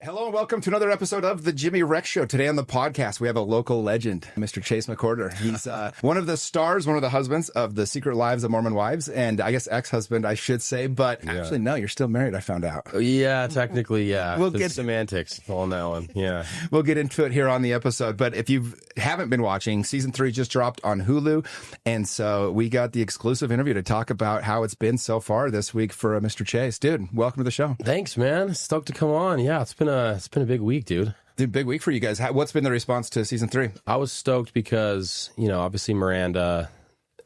Hello and welcome to another episode of the Jimmy Rex Show. Today on the podcast, we have a local legend, Mr. Chase McWhorter. He's one of the stars, one of the husbands of the Secret Lives of Mormon Wives, and I guess ex-husband, I should say. But actually, no, you're still married, I found out. Yeah, technically, yeah. We'll get semantics on that one. Yeah. We'll get into it here on the episode. But if you haven't been watching, season 3 just dropped on Hulu. And so we got the exclusive interview to talk about how it's been so far this week for Mr. Chase. Dude, welcome to the show. Thanks, man. Stoked to come on. Yeah, it's been a big week, dude. Dude, big week for you guys. What's been the response to season 3? I was stoked because, obviously Miranda,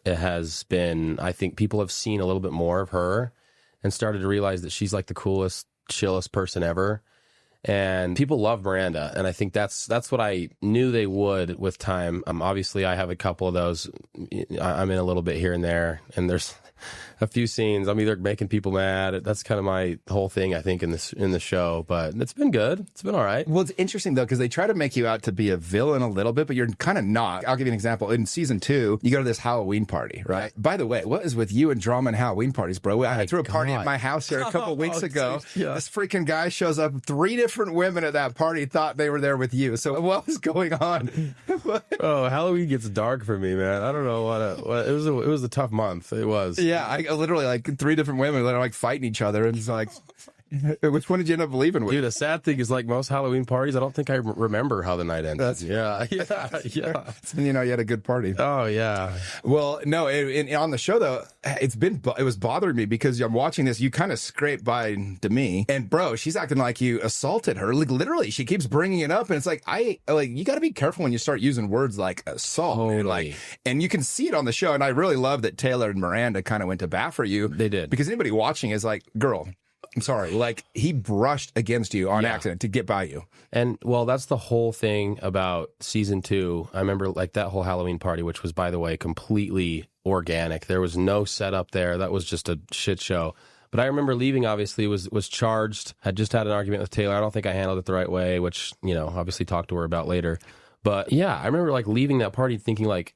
it has been, I think people have seen a little bit more of her and started to realize that she's like the coolest, chillest person ever. And people love Miranda. And I think that's what I knew they would with time. Obviously, I have a couple of those. I'm in a little bit here and there. And there's a few scenes. I'm either making people mad. That's kind of my whole thing, I think, in the show. But it's been good. It's been all right. Well, it's interesting, though, because they try to make you out to be a villain a little bit, but you're kind of not. I'll give you an example. In season 2, you go to this Halloween party, right? By the way, what is with you and drama and Halloween parties, bro? I threw a party at my house here a couple weeks ago. Yeah. This freaking guy shows up. 3 different women at that party thought they were there with you. So what was going on? Oh, Halloween gets dark for me, man. I don't know what it was a tough month. It was. Yeah, I literally like 3 different women that are like fighting each other, and it's like, which one did you end up leaving with? Dude, the sad thing is, like most Halloween parties, I don't think I remember how the night ended. Yeah. You had a good party. Oh yeah. Well, no, on the show though, it was bothering me because I'm watching this. You kind of scrape by Demi, and bro, she's acting like you assaulted her. Like literally, she keeps bringing it up, and it's like you got to be careful when you start using words like assault. Totally. And you can see it on the show. And I really love that Taylor and Miranda kind of went to bat for you. They did, because anybody watching is like, girl, I'm sorry, like he brushed against you on accident to get by you. And well, that's the whole thing about season 2. I remember like that whole Halloween party, which was, by the way, completely organic. There was no setup there. That was just a shit show. But I remember leaving, obviously, was charged, had just had an argument with Taylor. I don't think I handled it the right way, which, obviously talked to her about later. But yeah, I remember like leaving that party thinking like,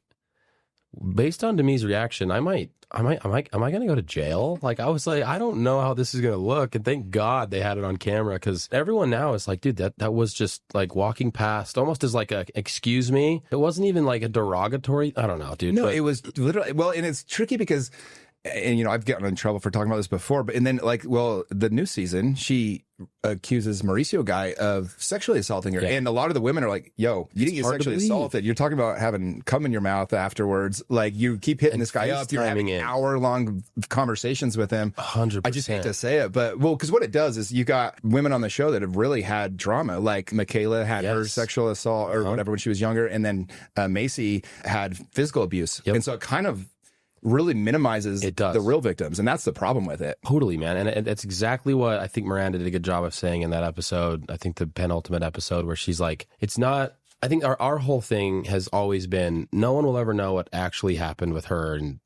based on Demi's reaction, am I going to go to jail? Like, I was like, I don't know how this is going to look. And thank God they had it on camera, because everyone now is like, dude, that was just like walking past almost as like a, excuse me. It wasn't even like a derogatory. I don't know, dude. No, it was literally, well, and it's tricky because, and I've gotten in trouble for talking about this before, but, and then like, well, the new season, she accuses Mauricio guy of sexually assaulting her. Yeah. And a lot of the women are like, yo, you didn't get sexually assaulted. You're talking about having cum in your mouth afterwards. Like, you keep hitting this guy up. You're having hour-long conversations with him. 100%. I just hate to say it, but, well, because what it does is you got women on the show that have really had drama. Like, Michaela had her sexual assault or whatever when she was younger. And then Macy had physical abuse. Yep. And so it kind of really minimizes the real victims, and that's the problem with it. Totally, man. And it's exactly what I think Miranda did a good job of saying in that episode. I think the penultimate episode, where she's like, it's not, I think our whole thing has always been, no one will ever know what actually happened with her and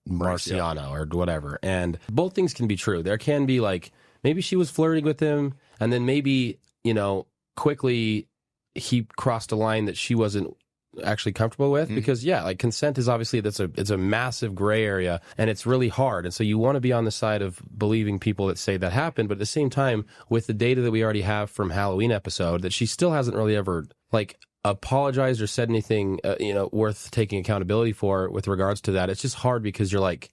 Marciano or whatever. And both things can be true. There can be like, maybe she was flirting with him, and then maybe, quickly he crossed a line that she wasn't actually comfortable with, because like consent is obviously, it's a massive gray area, and it's really hard. And so you want to be on the side of believing people that say that happened, but at the same time, with the data that we already have from Halloween episode, that she still hasn't really ever like apologized or said anything worth taking accountability for with regards to that. It's just hard because you're like,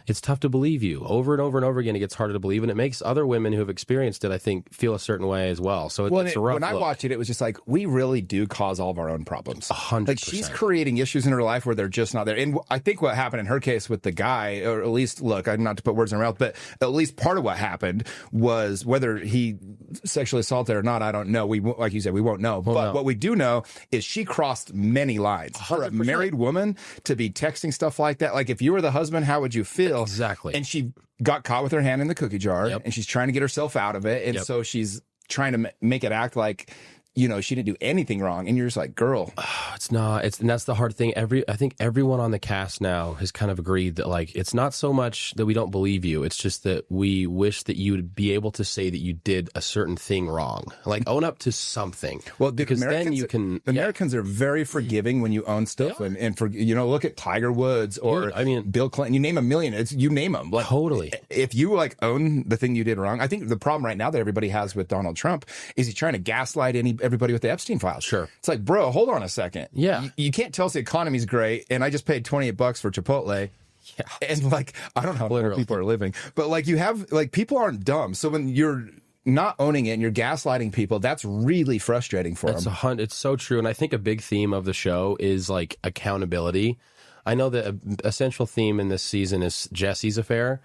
it's tough to believe you over and over and over again. It gets harder to believe, and it makes other women who have experienced it, I think, feel a certain way as well. So it's a rough when I watched it, it was just like, we really do cause all of our own problems. 100%. Like, she's creating issues in her life where they're just not there. And I think what happened in her case with the guy, or at least, look, I'm not to put words in her mouth, but at least part of what happened was, whether he sexually assaulted her or not, I don't know. Like you said, we won't know. But what we do know is she crossed many lines. 100%. For a married woman to be texting stuff like that, like if you were the husband, how would you feel? Exactly. And she got caught with her hand in the cookie jar, and she's trying to get herself out of it. And so she's trying to make it act like she didn't do anything wrong. And you're just like, girl. It's not. And that's the hard thing. I think everyone on the cast now has kind of agreed that, like, it's not so much that we don't believe you. It's just that we wish that you would be able to say that you did a certain thing wrong. Like, own up to something. Well, because then you can. Americans are very forgiving when you own stuff. Yeah. And for, look at Tiger Woods or Bill Clinton. You name a million. You name them. Like, totally. If you, like, own the thing you did wrong, I think the problem right now that everybody has with Donald Trump is he's trying to gaslight everybody with the Epstein files. Sure. It's like, bro, hold on a second. Yeah. You can't tell us the economy's great, and I just paid $28 for Chipotle. Yeah. And, like, I don't know how people are living. But, like, you have, like, people aren't dumb. So when you're not owning it and you're gaslighting people, that's really frustrating for them. It's so true. And I think a big theme of the show is, like, accountability. I know that a central theme in this season is Jesse's affair.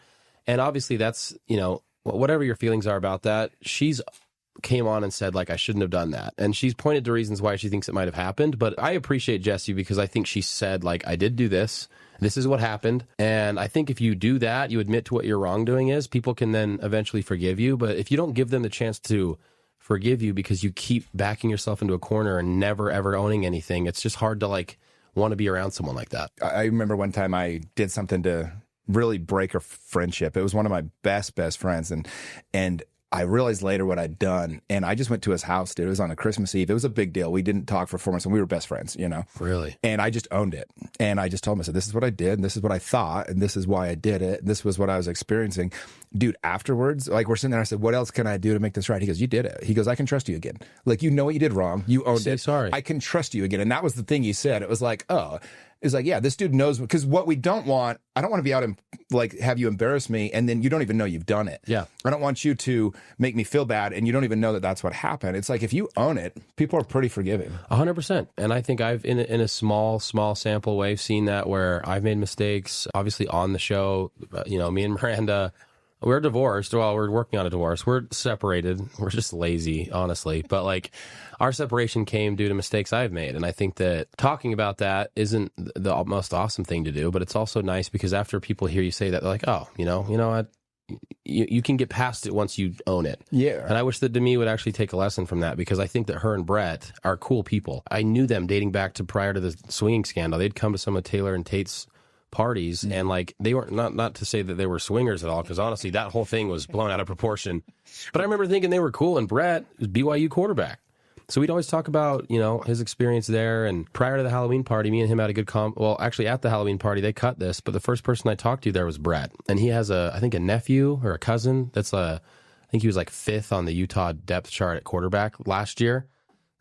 And obviously that's, whatever your feelings are about that, she's came on and said, like, I shouldn't have done that. And she's pointed to reasons why she thinks it might have happened. But I appreciate Jesse because I think she said, like, I did do this. This is what happened. And I think if you do that, you admit to what your wrongdoing is, people can then eventually forgive you. But if you don't give them the chance to forgive you because you keep backing yourself into a corner and never, ever owning anything, it's just hard to, like, want to be around someone like that. I remember one time I did something to really break a friendship. It was one of my best friends. And I realized later what I'd done, and I just went to his house, dude. It was on a Christmas Eve. It was a big deal. We didn't talk for 4 months, and we were best friends, Really? And I just owned it. And I just told him, I said, this is what I did, and this is what I thought, and this is why I did it. This was what I was experiencing. Dude, afterwards, like, we're sitting there, I said, what else can I do to make this right? He goes, you did it. He goes, I can trust you again. Like, you know what you did wrong. You owned it. Sorry. I can trust you again. And that was the thing he said. It was like, oh. It's like, yeah, this dude knows, because what we don't want, I don't want to be out and, like, have you embarrass me and then you don't even know you've done it. Yeah. I don't want you to make me feel bad and you don't even know that that's what happened. It's like, if you own it, people are pretty forgiving. 100%. And I think I've, in a small sample way, seen that where I've made mistakes, obviously on the show. Me and Miranda, we're divorced. Well, we're working on a divorce. We're separated. We're just lazy, honestly. But, like, our separation came due to mistakes I've made. And I think that talking about that isn't the most awesome thing to do, but it's also nice because after people hear you say that, they're like, oh, you know what? You can get past it once you own it. Yeah. And I wish that Demi would actually take a lesson from that because I think that her and Brett are cool people. I knew them dating back to prior to the swinging scandal. They'd come to some of Taylor and Tate's parties, and, like, they weren't, not to say that they were swingers at all, because honestly that whole thing was blown out of proportion, but I remember thinking they were cool. And Brett was BYU quarterback, so we'd always talk about his experience there. And prior to the Halloween party, me and him had a good well, actually at the Halloween party they cut this, but the first person I talked to there was Brett, and he has I think a nephew or a cousin that's I think he was like 5th on the Utah depth chart at quarterback last year.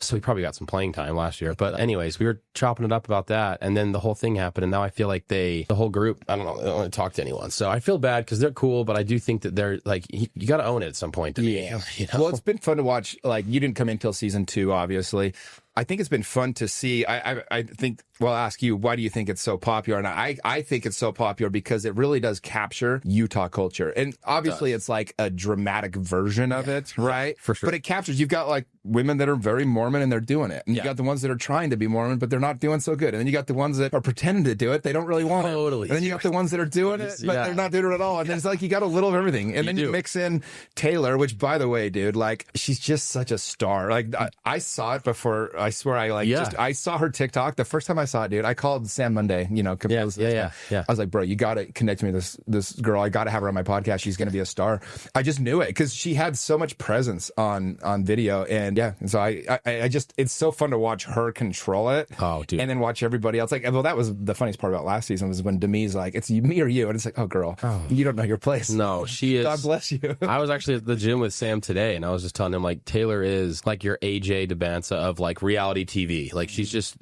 So he probably got some playing time last year. But anyways, we were chopping it up about that. And then the whole thing happened. And now I feel like the whole group, I don't know, they don't want to talk to anyone. So I feel bad because they're cool. But I do think that they're like, you got to own it at some point. Yeah. Well, it's been fun to watch. Like, you didn't come in till season 2, obviously. I think it's been fun to see. I think, well, I'll ask you, why do you think it's so popular? And I think it's so popular because it really does capture Utah culture. And obviously it's like a dramatic version of it, right? For sure. But it captures, you've got, like, women that are very Mormon and they're doing it. And you got the ones that are trying to be Mormon, but they're not doing so good. And then you got the ones that are pretending to do it. They don't really want it. And then you got the ones that are doing it, but they're not doing it at all. And then it's like, you got a little of everything. And then you mix in Taylor, which, by the way, dude, like, she's just such a star. Like, I saw it before. I swear I saw her TikTok. The first time I saw it, dude, I called Sam Monday, Yeah. I was like, bro, you got to connect me to this girl. I got to have her on my podcast. She's going to be a star. I just knew it because she had so much presence on video. And and so I just, it's so fun to watch her control it. Oh, dude. And then watch everybody else. Like, well, that was the funniest part about last season was when Demi's like, it's me or you. And it's like, oh, girl, you don't know your place. No, she is. God bless you. I was actually at the gym with Sam today, and I was just telling him, like, Taylor is like your AJ DeBanza of, like, reality TV. Like, she's just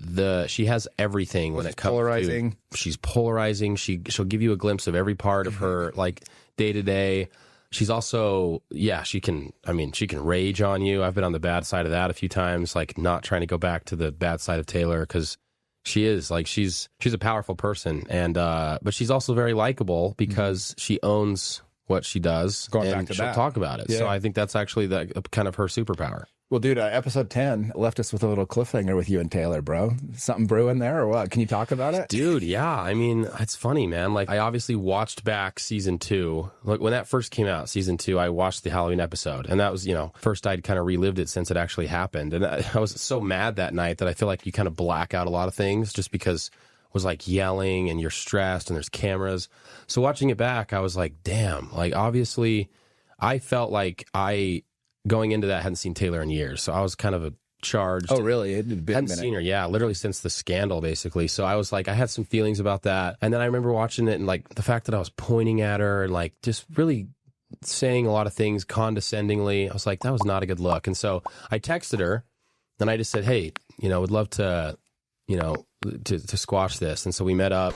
she has everything when it comes polarizing. She's polarizing. She'll give you a glimpse of every part of her, like, day to day. She's also, she can rage on you. I've been on the bad side of that a few times, like, not trying to go back to the bad side of Taylor because she is, like, she's a powerful person. And, but she's also very likable because she owns what she does, Going and back to she'll that. talk about it. Yeah. So I think that's actually kind of her superpower. Well, dude, episode 10 left us with a little cliffhanger with you and Taylor, bro. Something brewing there or what? Can you talk about it? Dude, yeah. I mean, it's funny, man. Like, I obviously watched back season 2. Like, when that first came out, season 2, I watched the Halloween episode. And that was, first I'd kind of relived it since it actually happened. And I was so mad that night that I feel like you kind of black out a lot of things just because it was like yelling and you're stressed and there's cameras. So watching it back, I was like, damn. Like, obviously, I felt like going into that, hadn't seen Taylor in years, so I was kind of charged. Oh, really? It had been hadn't seen her, yeah, literally since the scandal, basically. So I was like, I had some feelings about that, and then I remember watching it and like the fact that I was pointing at her and like just really saying a lot of things condescendingly. I was like, that was not a good look, and so I texted her, and I just said, hey, would love to, to squash this, and so we met up.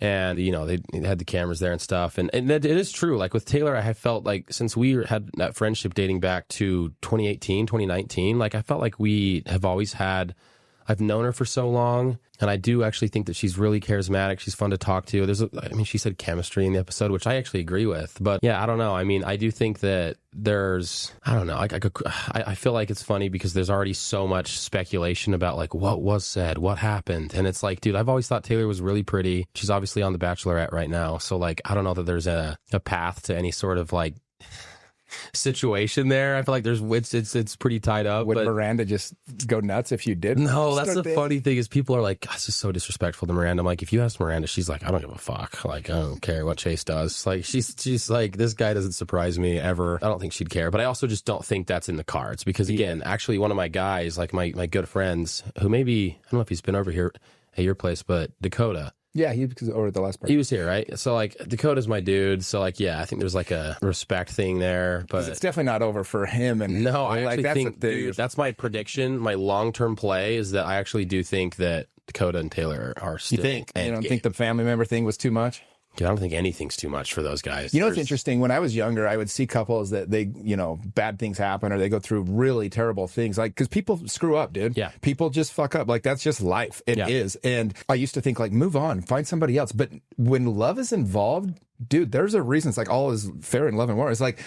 And, they had the cameras there and stuff. And it is true. Like with Taylor, I have felt like since we had that friendship dating back to 2018, 2019, like I felt like we have always had, I've known her for so long. And I do actually think that she's really charismatic. She's fun to talk to. She said chemistry in the episode, which I actually agree with. But yeah, I don't know. I mean, I do think that I don't know. I feel like it's funny because there's already so much speculation about like what was said, what happened. And it's like, dude, I've always thought Taylor was really pretty. She's obviously on The Bachelorette right now. So like, I don't know that there's a path to any sort of like situation there. I feel like it's pretty tied up. Would but Miranda just go nuts if you did? No, that's the funny thing is people are like, God, this is so disrespectful to Miranda. I'm like, if you ask Miranda, she's like, I don't give a fuck. Like, I don't care what Chase does. Like, she's like, this guy doesn't surprise me ever. I don't think she'd care. But I also just don't think that's in the cards because again, actually one of my guys, like my good friends who maybe, I don't know if he's been over here at your place, but Dakota. Yeah, he was over the last part. He was here, right? So, like, Dakota's my dude. So, like, yeah, I think there's, like, a respect thing there. But it's definitely not over for him. And no, I actually that's think, dude, that's my prediction. My long-term play is that I actually do think that Dakota and Taylor are still... You think? You don't think the family member thing was too much? I don't think anything's too much for those guys. What's interesting? When I was younger, I would see couples that they, bad things happen or they go through really terrible things. Like, because people screw up, dude. Yeah. People just fuck up. Like, that's just life. It is. And I used to think, like, move on, find somebody else. But when love is involved, dude, there's a reason. It's like all is fair in love and war. It's like,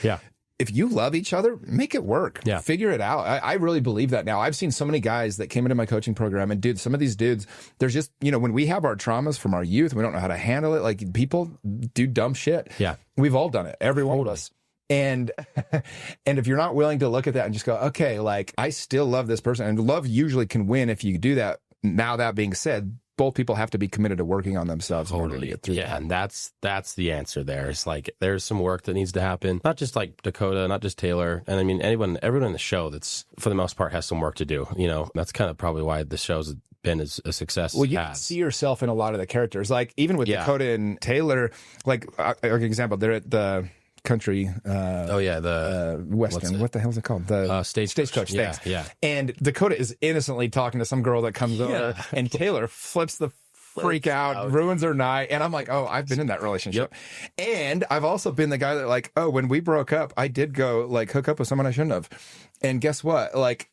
if you love each other, make it work. Yeah. Figure it out. I really believe that now. I've seen so many guys that came into my coaching program and dude, some of these dudes, there's just, when we have our traumas from our youth, we don't know how to handle it. Like people do dumb shit. Yeah. We've all done it. Every one of us. And if you're not willing to look at that and just go, okay, like I still love this person, and love usually can win if you do that. Now, that being said, both people have to be committed to working on themselves in order to get through. Yeah, and that's the answer there. It's like there's some work that needs to happen. Not just like Dakota, not just Taylor. And I mean everyone in the show that's for the most part has some work to do. That's kind of probably why the show's been as a success. Well, you see yourself in a lot of the characters. Like even with Dakota and Taylor, like an example, they're at the country western, what the hell is it called, the stagecoach things. And Dakota is innocently talking to some girl that comes over and Taylor flips the freak out, ruins her night, and I'm like, oh, I've been in that relationship. And I've also been the guy that like, oh, when we broke up, I did go like hook up with someone I shouldn't have, and guess what, like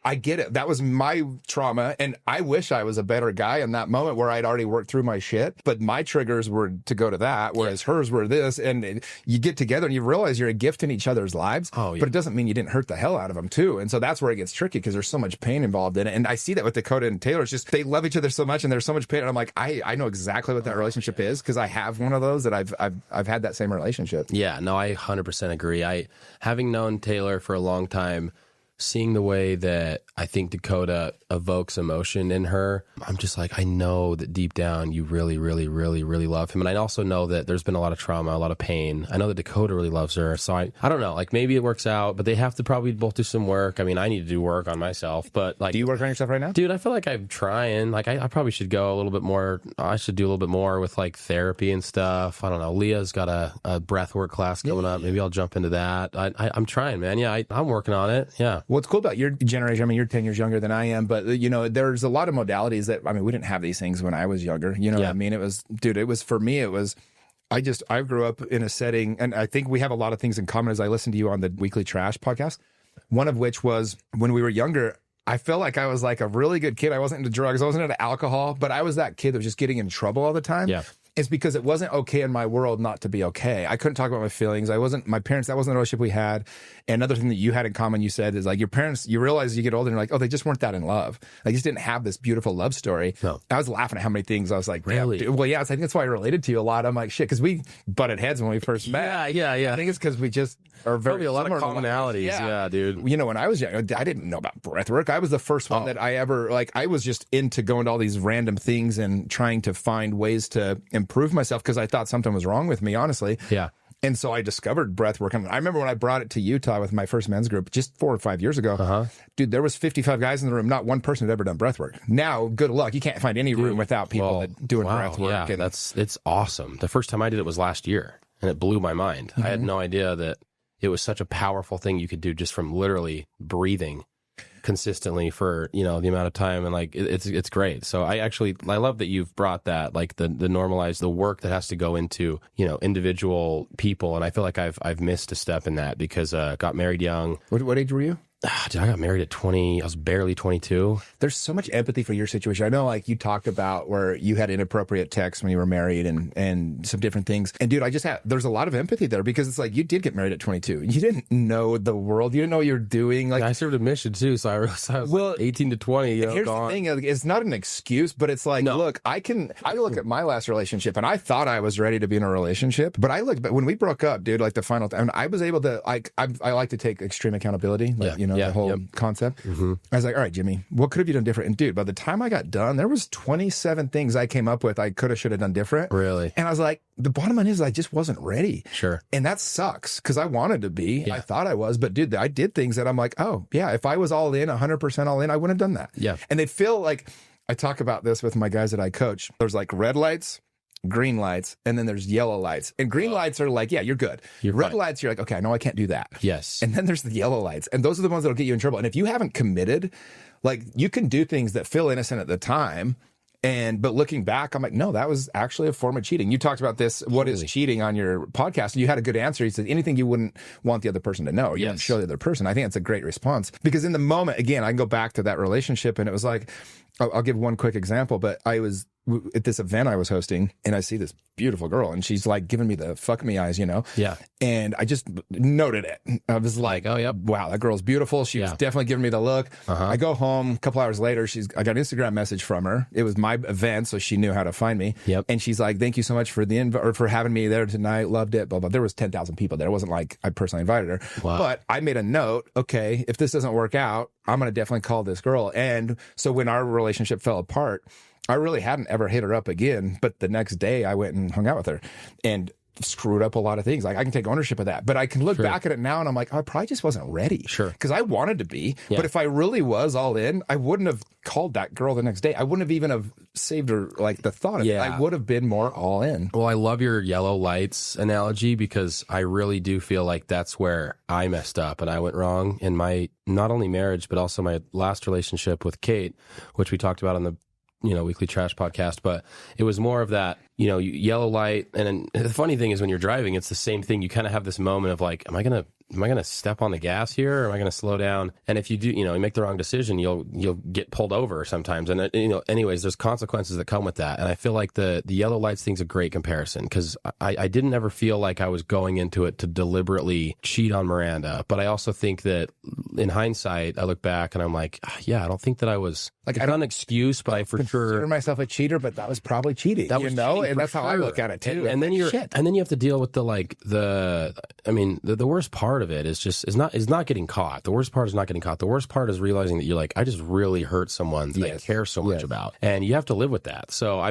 I get it. That was my trauma, and I wish I was a better guy in that moment where I'd already worked through my shit. But my triggers were to go to that, whereas hers were this. And you get together and you realize you're a gift in each other's lives. Oh, yeah. But it doesn't mean you didn't hurt the hell out of them too. And so that's where it gets tricky because there's so much pain involved in it. And I see that with Dakota and Taylor. It's just they love each other so much, and there's so much pain. And I'm like, I know exactly what that relationship is because I have one of those that I've had that same relationship. Yeah, no, I 100% agree. Having known Taylor for a long time, seeing the way that I think Dakota evokes emotion in her, I'm just like, I know that deep down you really, really, really, really love him. And I also know that there's been a lot of trauma, a lot of pain. I know that Dakota really loves her. So I don't know, like maybe it works out, but they have to probably both do some work. I mean, I need to do work on myself, but like... Do you work on yourself right now? Dude, I feel like I'm trying. Like I probably should go a little bit more. I should do a little bit more with like therapy and stuff. I don't know. Leah's got a breathwork class coming up. Maybe I'll jump into that. I'm trying, man. Yeah, I'm working on it. Yeah. What's cool about your generation, I mean, you're 10 years younger than I am, but, there's a lot of modalities that, I mean, we didn't have these things when I was younger. You know what I mean? It was, for me, I grew up in a setting, and I think we have a lot of things in common as I listened to you on the Weekly Trash podcast, one of which was when we were younger, I felt like I was like a really good kid. I wasn't into drugs. I wasn't into alcohol, but I was that kid that was just getting in trouble all the time. Yeah. is because it wasn't okay in my world not to be okay. I couldn't talk about my feelings. My parents, that wasn't the relationship we had. And another thing that you had in common, you said, is like your parents, you realize you get older and you're like, oh, they just weren't that in love. They just didn't have this beautiful love story. No. I was laughing at how many things I was like, really? Yeah, well, yeah, I think that's why I related to you a lot. I'm like, shit, because we butted heads when we first met. Yeah. I think it's because we just are very Probably a lot of commonalities. Yeah, dude. You know, when I was young, I didn't know about breathwork. I was the first one that I ever, like, I was just into going to all these random things and trying to find ways to improve myself because I thought something was wrong with me, honestly. Yeah. And so I discovered breathwork. I remember when I brought it to Utah with my first men's group just 4 or 5 years ago. Dude, there was 55 guys in the room. Not one person had ever done breathwork. Now, good luck. You can't find any room without people doing breathwork. Yeah, it's awesome. The first time I did it was last year, and it blew my mind. I had no idea that it was such a powerful thing you could do just from literally breathing consistently for, you know, the amount of time. And like, it's great. So I love that you've brought that, like the normalized, the work that has to go into, you know, individual people. And I feel like I've missed a step in that because, got married young. What age were you? Dude, I got married at 20. I was barely 22. There's so much empathy for your situation. I know, like, you talked about where you had inappropriate texts when you were married and some different things. And dude, there's a lot of empathy there because it's like you did get married at 22. You didn't know the world. You didn't know what you're doing. Like, I served a mission too, so I was 18 to 20. You know, here's the thing: it's not an excuse, but it's like, look, I look at my last relationship, and I thought I was ready to be in a relationship, but when we broke up, dude, like the final time, I was able to, like, I like to take extreme accountability, like, the whole concept. I was like, all right, Jimmy, what could have you done different? And dude, by the time I got done, there was 27 things I came up with I could have, should have done different. Really? And I was like, the bottom line is I just wasn't ready. Sure. And that sucks because I wanted to be. Yeah. I thought I was, but dude, I did things that I'm like, oh yeah, if I was all in, 100% all in, I wouldn't have done that. Yeah. And they feel like, I talk about this with my guys that I coach. There's like red lights, green lights, and then there's yellow lights. And green lights are like, yeah, you're good. Red lights, you're like, okay, I know I can't do that. Yes. And then there's the yellow lights. And those are the ones that'll get you in trouble. And if you haven't committed, like, you can do things that feel innocent at the time. But looking back, I'm like, no, that was actually a form of cheating. You talked about this, what is cheating, on your podcast. And you had a good answer. You said anything you wouldn't want the other person to know. You didn't show the other person. I think that's a great response because in the moment, again, I can go back to that relationship and it was like, I'll give one quick example, but I was at this event I was hosting and I see this beautiful girl and she's like giving me the fuck me eyes, you know? Yeah. And I just noted it. I was like, oh, yep, wow, that girl's beautiful. She was definitely giving me the look. I go home a couple hours later. I got an Instagram message from her. It was my event, so she knew how to find me. Yep. And she's like, thank you so much for for having me there tonight. Loved it. Blah, blah. There was 10,000 people there. It wasn't like I personally invited her. Wow. But I made a note. Okay, if this doesn't work out, I'm going to definitely call this girl. And so when our relationship fell apart, I really hadn't ever hit her up again. But the next day I went and hung out with her and screwed up a lot of things. Like, I can take ownership of that, but I can look back at it now and I'm like, I probably just wasn't ready. Sure. Because I wanted to be, but if I really was all in, I wouldn't have called that girl the next day. I wouldn't have even have saved her, like, the thought of it. I would have been more all in. Well, I love your yellow lights analogy because I really do feel like that's where I messed up and I went wrong in my, not only marriage, but also my last relationship with Kate, which we talked about on the, Weekly Trash podcast, but it was more of that, yellow light. And the funny thing is when you're driving, it's the same thing. You kind of have this moment of like, am I going to step on the gas here? Or am I going to slow down? And if you do, you make the wrong decision, you'll get pulled over sometimes. And, anyways, there's consequences that come with that. And I feel like the yellow lights thing's a great comparison because I didn't ever feel like I was going into it to deliberately cheat on Miranda. But I also think that in hindsight, I look back and I'm like, yeah, I don't think that I was like, I don't an excuse, but I for sure consider myself a cheater, but that was probably cheating, that was cheating, and that's how I look at it too. And then and then you have to deal with the worst part of it is not getting caught. The worst part is not getting caught. The worst part is realizing that you're like, I just really hurt someone that I care so much about. And you have to live with that. So,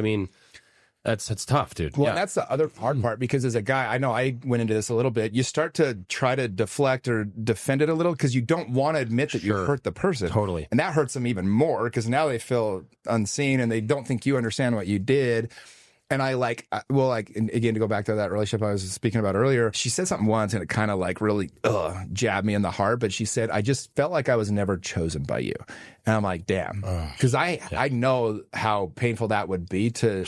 it's tough, dude. Well, that's the other hard part because as a guy, I know I went into this a little bit. You start to try to deflect or defend it a little because you don't want to admit that you hurt the person. Totally. And that hurts them even more because now they feel unseen and they don't think you understand what you did. And I and again, to go back to that relationship I was speaking about earlier, she said something once and it kind of like really jabbed me in the heart. But she said, I just felt like I was never chosen by you. And I'm like, damn. Because I know how painful that would be to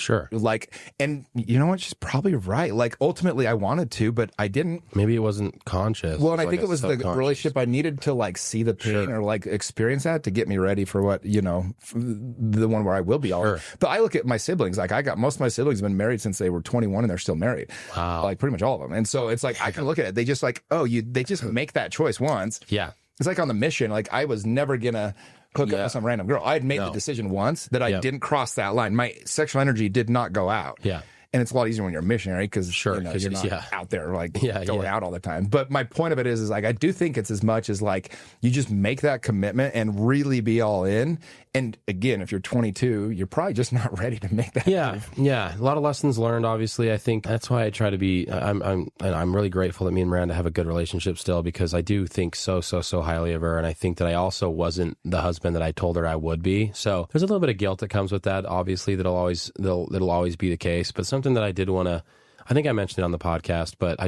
and you know what? She's probably right. Like, ultimately I wanted to, but I didn't. Maybe it wasn't conscious. Well, and I think it was the relationship I needed to like see the pain or like experience that to get me ready for what, the one where I will be all in. But I look at my siblings, like I got most of my siblings siblings have been married since they were 21 and they're still married. Wow. Like pretty much all of them. And so it's like, I can look at it. They just like, they just make that choice once. Yeah. It's like on the mission. Like I was never going to hook up with some random girl. I had made the decision once that I didn't cross that line. My sexual energy did not go out. Yeah. And it's a lot easier when you're a missionary because you're not out there like going out all the time. But my point of it is like I do think it's as much as like you just make that commitment and really be all in. And again, if you're 22, you're probably just not ready to make that. Yeah. A lot of lessons learned. Obviously, I think that's why I try to be. I'm really grateful that me and Miranda have a good relationship still, because I do think so highly of her, and I think that I also wasn't the husband that I told her I would be. So there's a little bit of guilt that comes with that. Obviously, that'll always be the case. But something that I did want to. I think I mentioned it on the podcast, but I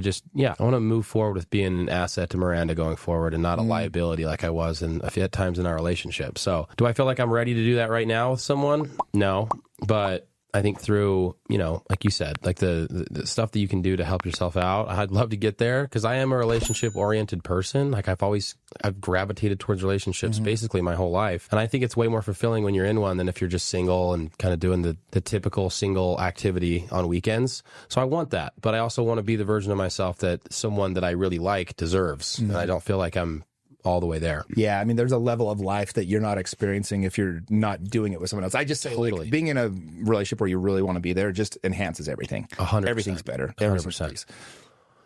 want to move forward with being an asset to Miranda going forward and not a liability like I was at times in our relationship. So do I feel like I'm ready to do that right now with someone? No, but I think through, like you said, like the stuff that you can do to help yourself out, I'd love to get there because I am a relationship oriented person. Like I've gravitated towards relationships basically my whole life. And I think it's way more fulfilling when you're in one than if you're just single and kind of doing the typical single activity on weekends. So I want that, but I also want to be the version of myself that someone that I really like deserves. And I don't feel like I'm all the way there. Yeah, I mean, there's a level of life that you're not experiencing if you're not doing it with someone else. I just say, like, being in a relationship where you really want to be there just enhances everything. 100%. Everything's better. 100%.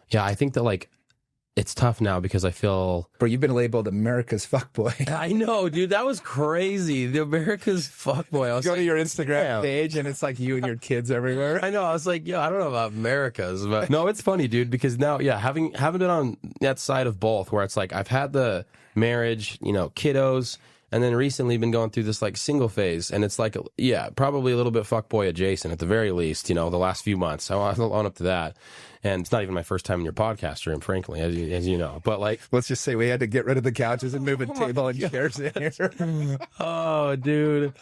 Yeah, I think that, like, it's tough now because I feel... Bro, you've been labeled America's fuckboy. I know, dude. That was crazy. The America's fuckboy. I was Go to your Instagram page, and it's like you and your kids everywhere. I know. I was like, I don't know about America's, but... No, it's funny, dude, because now, having been on that side of both, where it's like I've had the marriage, kiddos, and then recently been going through this, like, single phase, and it's like, probably a little bit fuckboy adjacent at the very least, the last few months. I want to own up to that. And it's not even my first time in your podcast room, frankly, as you know. But, like... Let's just say we had to get rid of the couches and move a table and chairs in here. Oh, dude.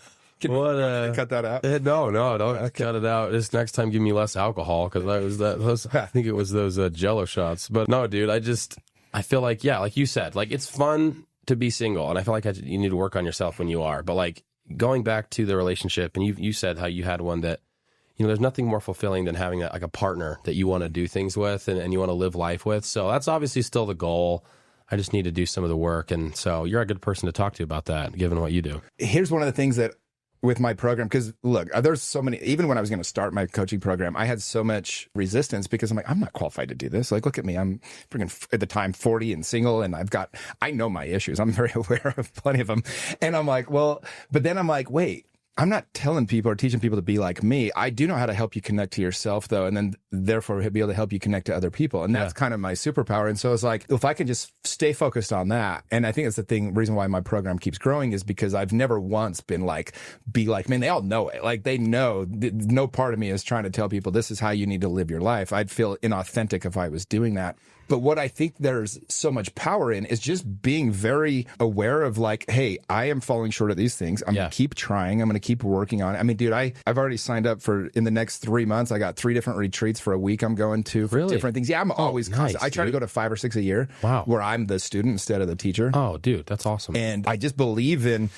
Cut that out? No, don't cut it out. This next time, give me less alcohol, because I think it was those Jell-O shots. But no, dude, I feel like, like you said, like, it's fun to be single, and I feel like you need to work on yourself when you are. But, like, going back to the relationship, and you said how you had one that, there's nothing more fulfilling than having a partner that you want to do things with and you want to live life with. So that's obviously still the goal. I just need to do some of the work. And so you're a good person to talk to about that, given what you do. Here's one of the things that with my program, because look, there's so many, even when I was going to start my coaching program, I had so much resistance because I'm like, I'm not qualified to do this. Like, look at me. I'm freaking at the time 40 and single, and I know my issues. I'm very aware of plenty of them. And I'm like, but then I'm like, wait, I'm not telling people or teaching people to be like me. I do know how to help you connect to yourself, though, and then therefore be able to help you connect to other people. And that's kind of my superpower. And so it's like, if I can just stay focused on that, and I think that's the reason why my program keeps growing is because I've never once been like, be like, man, they all know it. Like, they know, no part of me is trying to tell people this is how you need to live your life. I'd feel inauthentic if I was doing that. But what I think there's so much power in is just being very aware of like, hey, I am falling short of these things. I'm going to keep trying. I'm going to keep working on it. I mean, dude, I've already signed up for in the next 3 months. I got 3 different retreats for a week I'm going to for different things. Yeah, I'm always constant. I try to go to 5 or 6 a year where I'm the student instead of the teacher. Oh, dude, that's awesome. And I just believe in,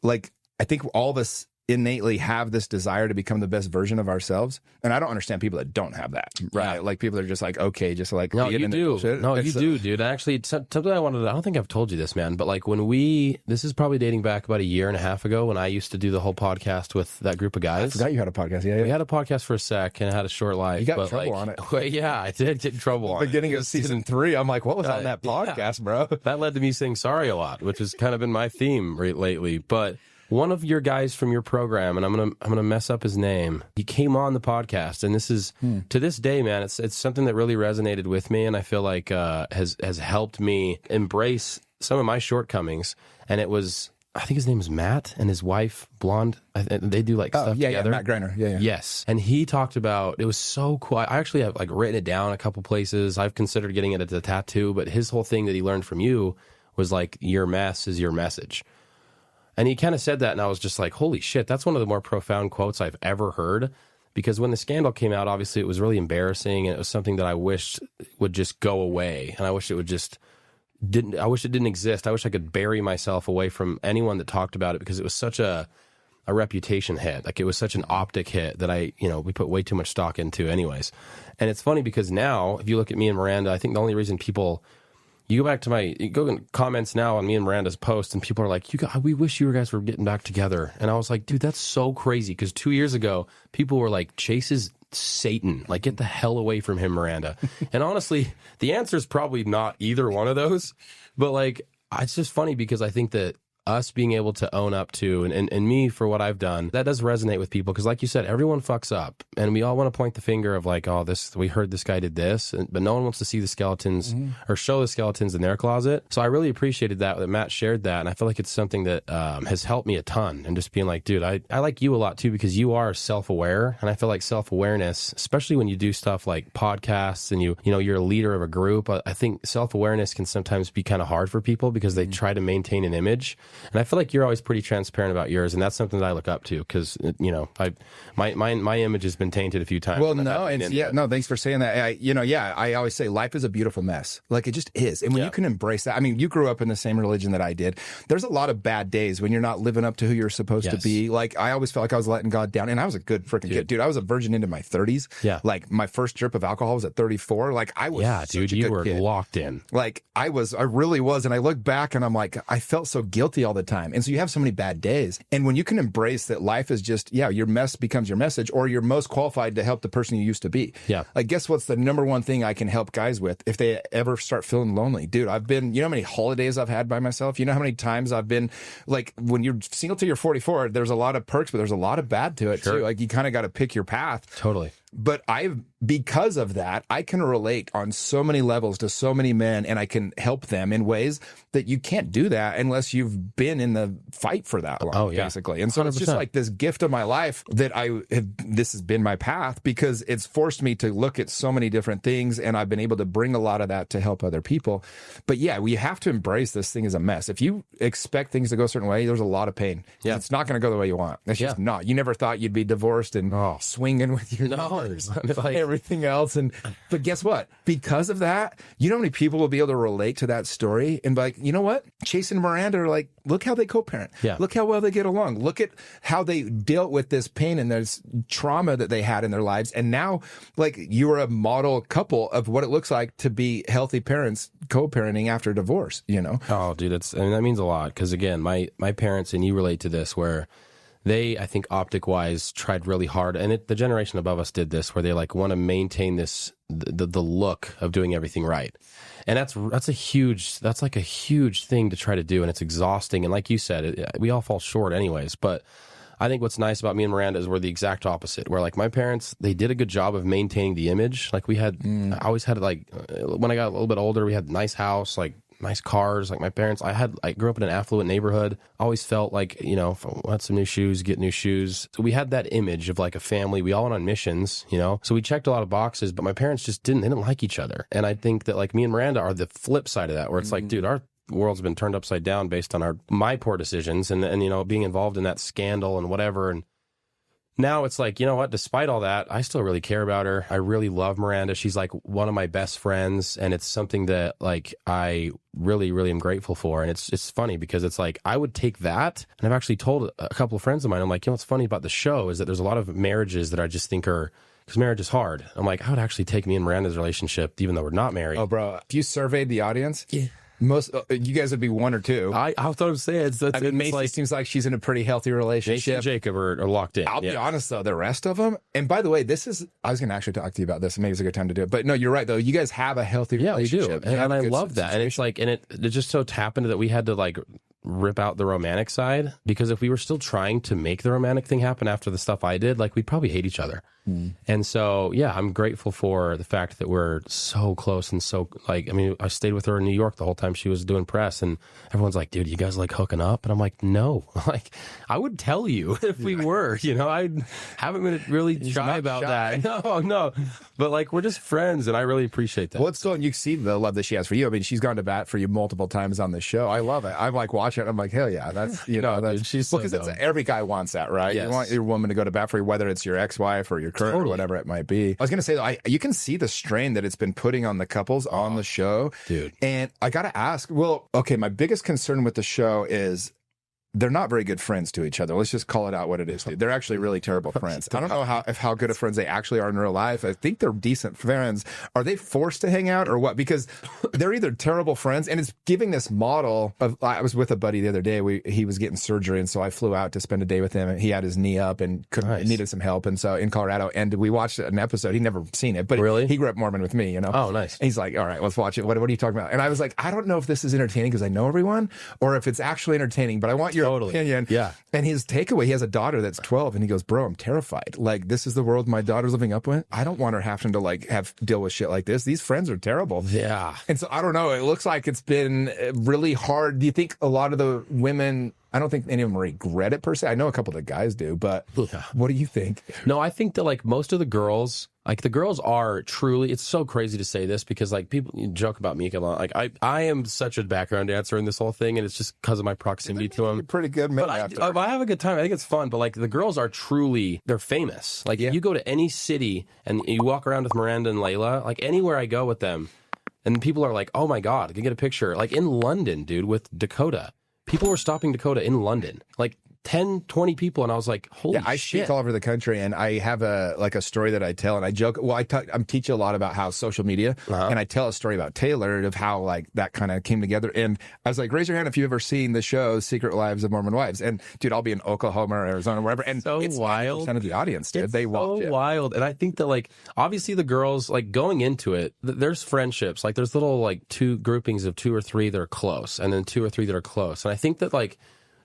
like, I think all of us innately have this desire to become the best version of ourselves, and I don't understand people that don't have that. Right? Like, people are just like, okay, just like, no, you do. No, you do, dude. Actually, something I wanted to, I don't think I've told you this, man, but like this is probably dating back about 1.5 years ago when I used to do the whole podcast with that group of guys. I forgot you had a podcast. Yeah. We had a podcast for a sec and it had a short life. You got in trouble on it. Well, yeah, I did get in trouble on it. Beginning of season 3, I'm like, what was on that podcast, bro? That led to me saying sorry a lot, which has kind of been my theme lately. But one of your guys from your program, and I'm gonna mess up his name, he came on the podcast, and this is to this day, man, it's something that really resonated with me, and I feel like has helped me embrace some of my shortcomings. And it was, I think his name is Matt, and his wife, blonde. They do like stuff together. Yeah, Matt Greiner. Yeah. Yes, and he talked about, it was so cool. I actually have like written it down a couple places. I've considered getting it as a tattoo, but his whole thing that he learned from you was like, your mess is your message. And he kind of said that, and I was just like, holy shit, that's one of the more profound quotes I've ever heard. Because when the scandal came out, obviously it was really embarrassing, and it was something that I wished would just go away. And I wish it would just I wish it didn't exist. I wish I could bury myself away from anyone that talked about it, because it was such a a reputation hit. Like, it was such an optic hit that we put way too much stock into anyways. And it's funny because now, if you look at me and Miranda, I think the only reason you go back to you go in comments now on me and Miranda's post, and people are like, we wish you guys were getting back together. And I was like, dude, that's so crazy. Because 2 years ago, people were like, Chase is Satan. Like, get the hell away from him, Miranda. And honestly, the answer is probably not either one of those. But like, it's just funny because I think that us being able to own up to, and me for what I've done, that does resonate with people. Because like you said, everyone fucks up. And we all want to point the finger of like, oh, we heard this guy did this. But no one wants to see the skeletons or show the skeletons in their closet. So I really appreciated that Matt shared that. And I feel like it's something that has helped me a ton. And just being like, dude, I like you a lot too, because you are self-aware. And I feel like self-awareness, especially when you do stuff like podcasts and you're a leader of a group, I think self-awareness can sometimes be kind of hard for people because they try to maintain an image. And I feel like you're always pretty transparent about yours, and that's something that I look up to because my image has been tainted a few times. Well, thanks for saying that. I always say life is a beautiful mess. Like, it just is. And when you can embrace that, I mean, you grew up in the same religion that I did. There's a lot of bad days when you're not living up to who you're supposed to be. Like, I always felt like I was letting God down, and I was a good freaking kid, dude. I was a virgin into my 30s. Yeah, like my first drip of alcohol was at 34. Like, I was you were kid. Locked in. Like, I really was, and I look back and I'm like, I felt so guilty all the time. And so you have so many bad days. And when you can embrace that life is just, your mess becomes your message, or you're most qualified to help the person you used to be. Yeah. Like, guess what's the number one thing I can help guys with if they ever start feeling lonely? Dude, I've been, you know how many holidays I've had by myself? You know how many times I've been, like, when you're single till you're 44, there's a lot of perks, but there's a lot of bad to it too. Like, you kind of got to pick your path. Totally. But because of that, I can relate on so many levels to so many men, and I can help them in ways that you can't do that unless you've been in the fight for that long, basically. And so 100%. It's just like this gift of my life that this has been my path because it's forced me to look at so many different things, and I've been able to bring a lot of that to help other people. But we have to embrace this thing as a mess. If you expect things to go a certain way, there's a lot of pain. Yeah. It's not going to go the way you want. It's just not. You never thought you'd be divorced and swinging with your like everything else. But guess what? Because of that, you know how many people will be able to relate to that story and be like, you know what? Chase and Miranda are like, look how they co-parent. Yeah. Look how well they get along. Look at how they dealt with this pain and this trauma that they had in their lives. And now, like, you are a model couple of what it looks like to be healthy parents co-parenting after divorce, Oh, dude, that means a lot. Because again, my parents, and you relate to this, where they, I think, optic-wise, tried really hard, and the generation above us did this, where they like want to maintain the look of doing everything right, and that's like a huge thing to try to do, and it's exhausting. And like you said, we all fall short, anyways. But I think what's nice about me and Miranda is we're the exact opposite. Where like my parents, they did a good job of maintaining the image. Like I always had like when I got a little bit older, we had a nice house, like nice cars. Like my parents, I grew up in an affluent neighborhood. Always felt like, if I want some new shoes, get new shoes. So we had that image of like a family. We all went on missions, so we checked a lot of boxes, but my parents just didn't like each other. And I think that like me and Miranda are the flip side of that, where it's like, dude, our world's been turned upside down based on my poor decisions and being involved in that scandal and whatever. And now it's like, you know what, despite all that, I still really care about her. I really love Miranda. She's like one of my best friends, and it's something that like I really, really am grateful for. And it's funny because it's like I would take that, and I've actually told a couple of friends of mine, I'm like, what's funny about the show is that there's a lot of marriages that I just think are, because marriage is hard. I'm like, I would actually take me and Miranda's relationship, even though we're not married. Oh, bro, if you surveyed the audience, most you guys would be one or two. I thought I was saying Macy seems like she's in a pretty healthy relationship. Macy and Jacob are locked in. I'll be honest though, the rest of them. And by the way, I was going to actually talk to you about this. Maybe it's a good time to do it. But no, you're right though. You guys have a healthy relationship. You do, and I love that. And it's like, and it just so happened that we had to like rip out the romantic side, because if we were still trying to make the romantic thing happen after the stuff I did, like we'd probably hate each other. And so, I'm grateful for the fact that we're so close and so like, I mean, I stayed with her in New York the whole time she was doing press, and everyone's like, dude, you guys like hooking up? And I'm like, no, like I would tell you if we were, I haven't been really shy about that. No, but like, we're just friends, and I really appreciate that. Well, it's still, you see the love that she has for you. I mean, she's gone to bat for you multiple times on the show. I love it. I'm like watching it. I'm like, hell yeah, that's, dude, she's so because every guy wants that, right? Yes. You want your woman to go to bat for you, whether it's your ex-wife or your current or whatever it might be. I was going to say, though, you can see the strain that it's been putting on the couples on the show. Dude. And I got to ask, well, okay, my biggest concern with the show is they're not very good friends to each other. Let's just call it out what it is, dude. They're actually really terrible friends. I don't know how good of friends they actually are in real life. I think they're decent friends. Are they forced to hang out or what? Because they're either terrible friends, and it's giving this model of. I was with a buddy the other day. He was getting surgery, and so I flew out to spend a day with him. And he had his knee up and needed some help, and so in Colorado. And we watched an episode. He'd never seen it, but really? He grew up Mormon with me. Oh, nice. And he's like, all right, let's watch it. What are you talking about? And I was like, I don't know if this is entertaining because I know everyone, or if it's actually entertaining. But I want your opinion. Yeah. And his takeaway, he has a daughter that's 12, and he goes, bro, I'm terrified. Like, this is the world my daughter's living up with. I don't want her having to like have deal with shit like this. These friends are terrible. Yeah. And so I don't know. It looks like it's been really hard. Do you think a lot of the women, I don't think any of them regret it per se. I know a couple of the guys do, but what do you think? No, I think that like most of the girls, like the girls are truly, it's so crazy to say this because like people joke about me a lot. Like I am such a background dancer in this whole thing, and it's just because of my proximity to them. You're pretty good, man. But I have a good time. I think it's fun. But like the girls are truly, they're famous. Like you go to any city and you walk around with Miranda and Layla, like anywhere I go with them, and people are like, oh my God, I can get a picture. Like in London, dude, with Dakota. People were stopping Dakota in London. Like 10, 20 people, and I was like, holy shit. I speak all over the country, and I have a story that I tell, and I joke. Well, I'm teaching a lot about how social media, and I tell a story about Taylor of how like that kind of came together. And I was like, raise your hand if you've ever seen the show Secret Lives of Mormon Wives. And dude, I'll be in Oklahoma or Arizona, wherever, and so it's wild. 90% of the audience, dude. They watch it. Wild. And I think that like obviously the girls like going into it, there's friendships. Like there's little like two groupings of 2 or 3 that are close, and then 2 or 3 that are close. And I think that like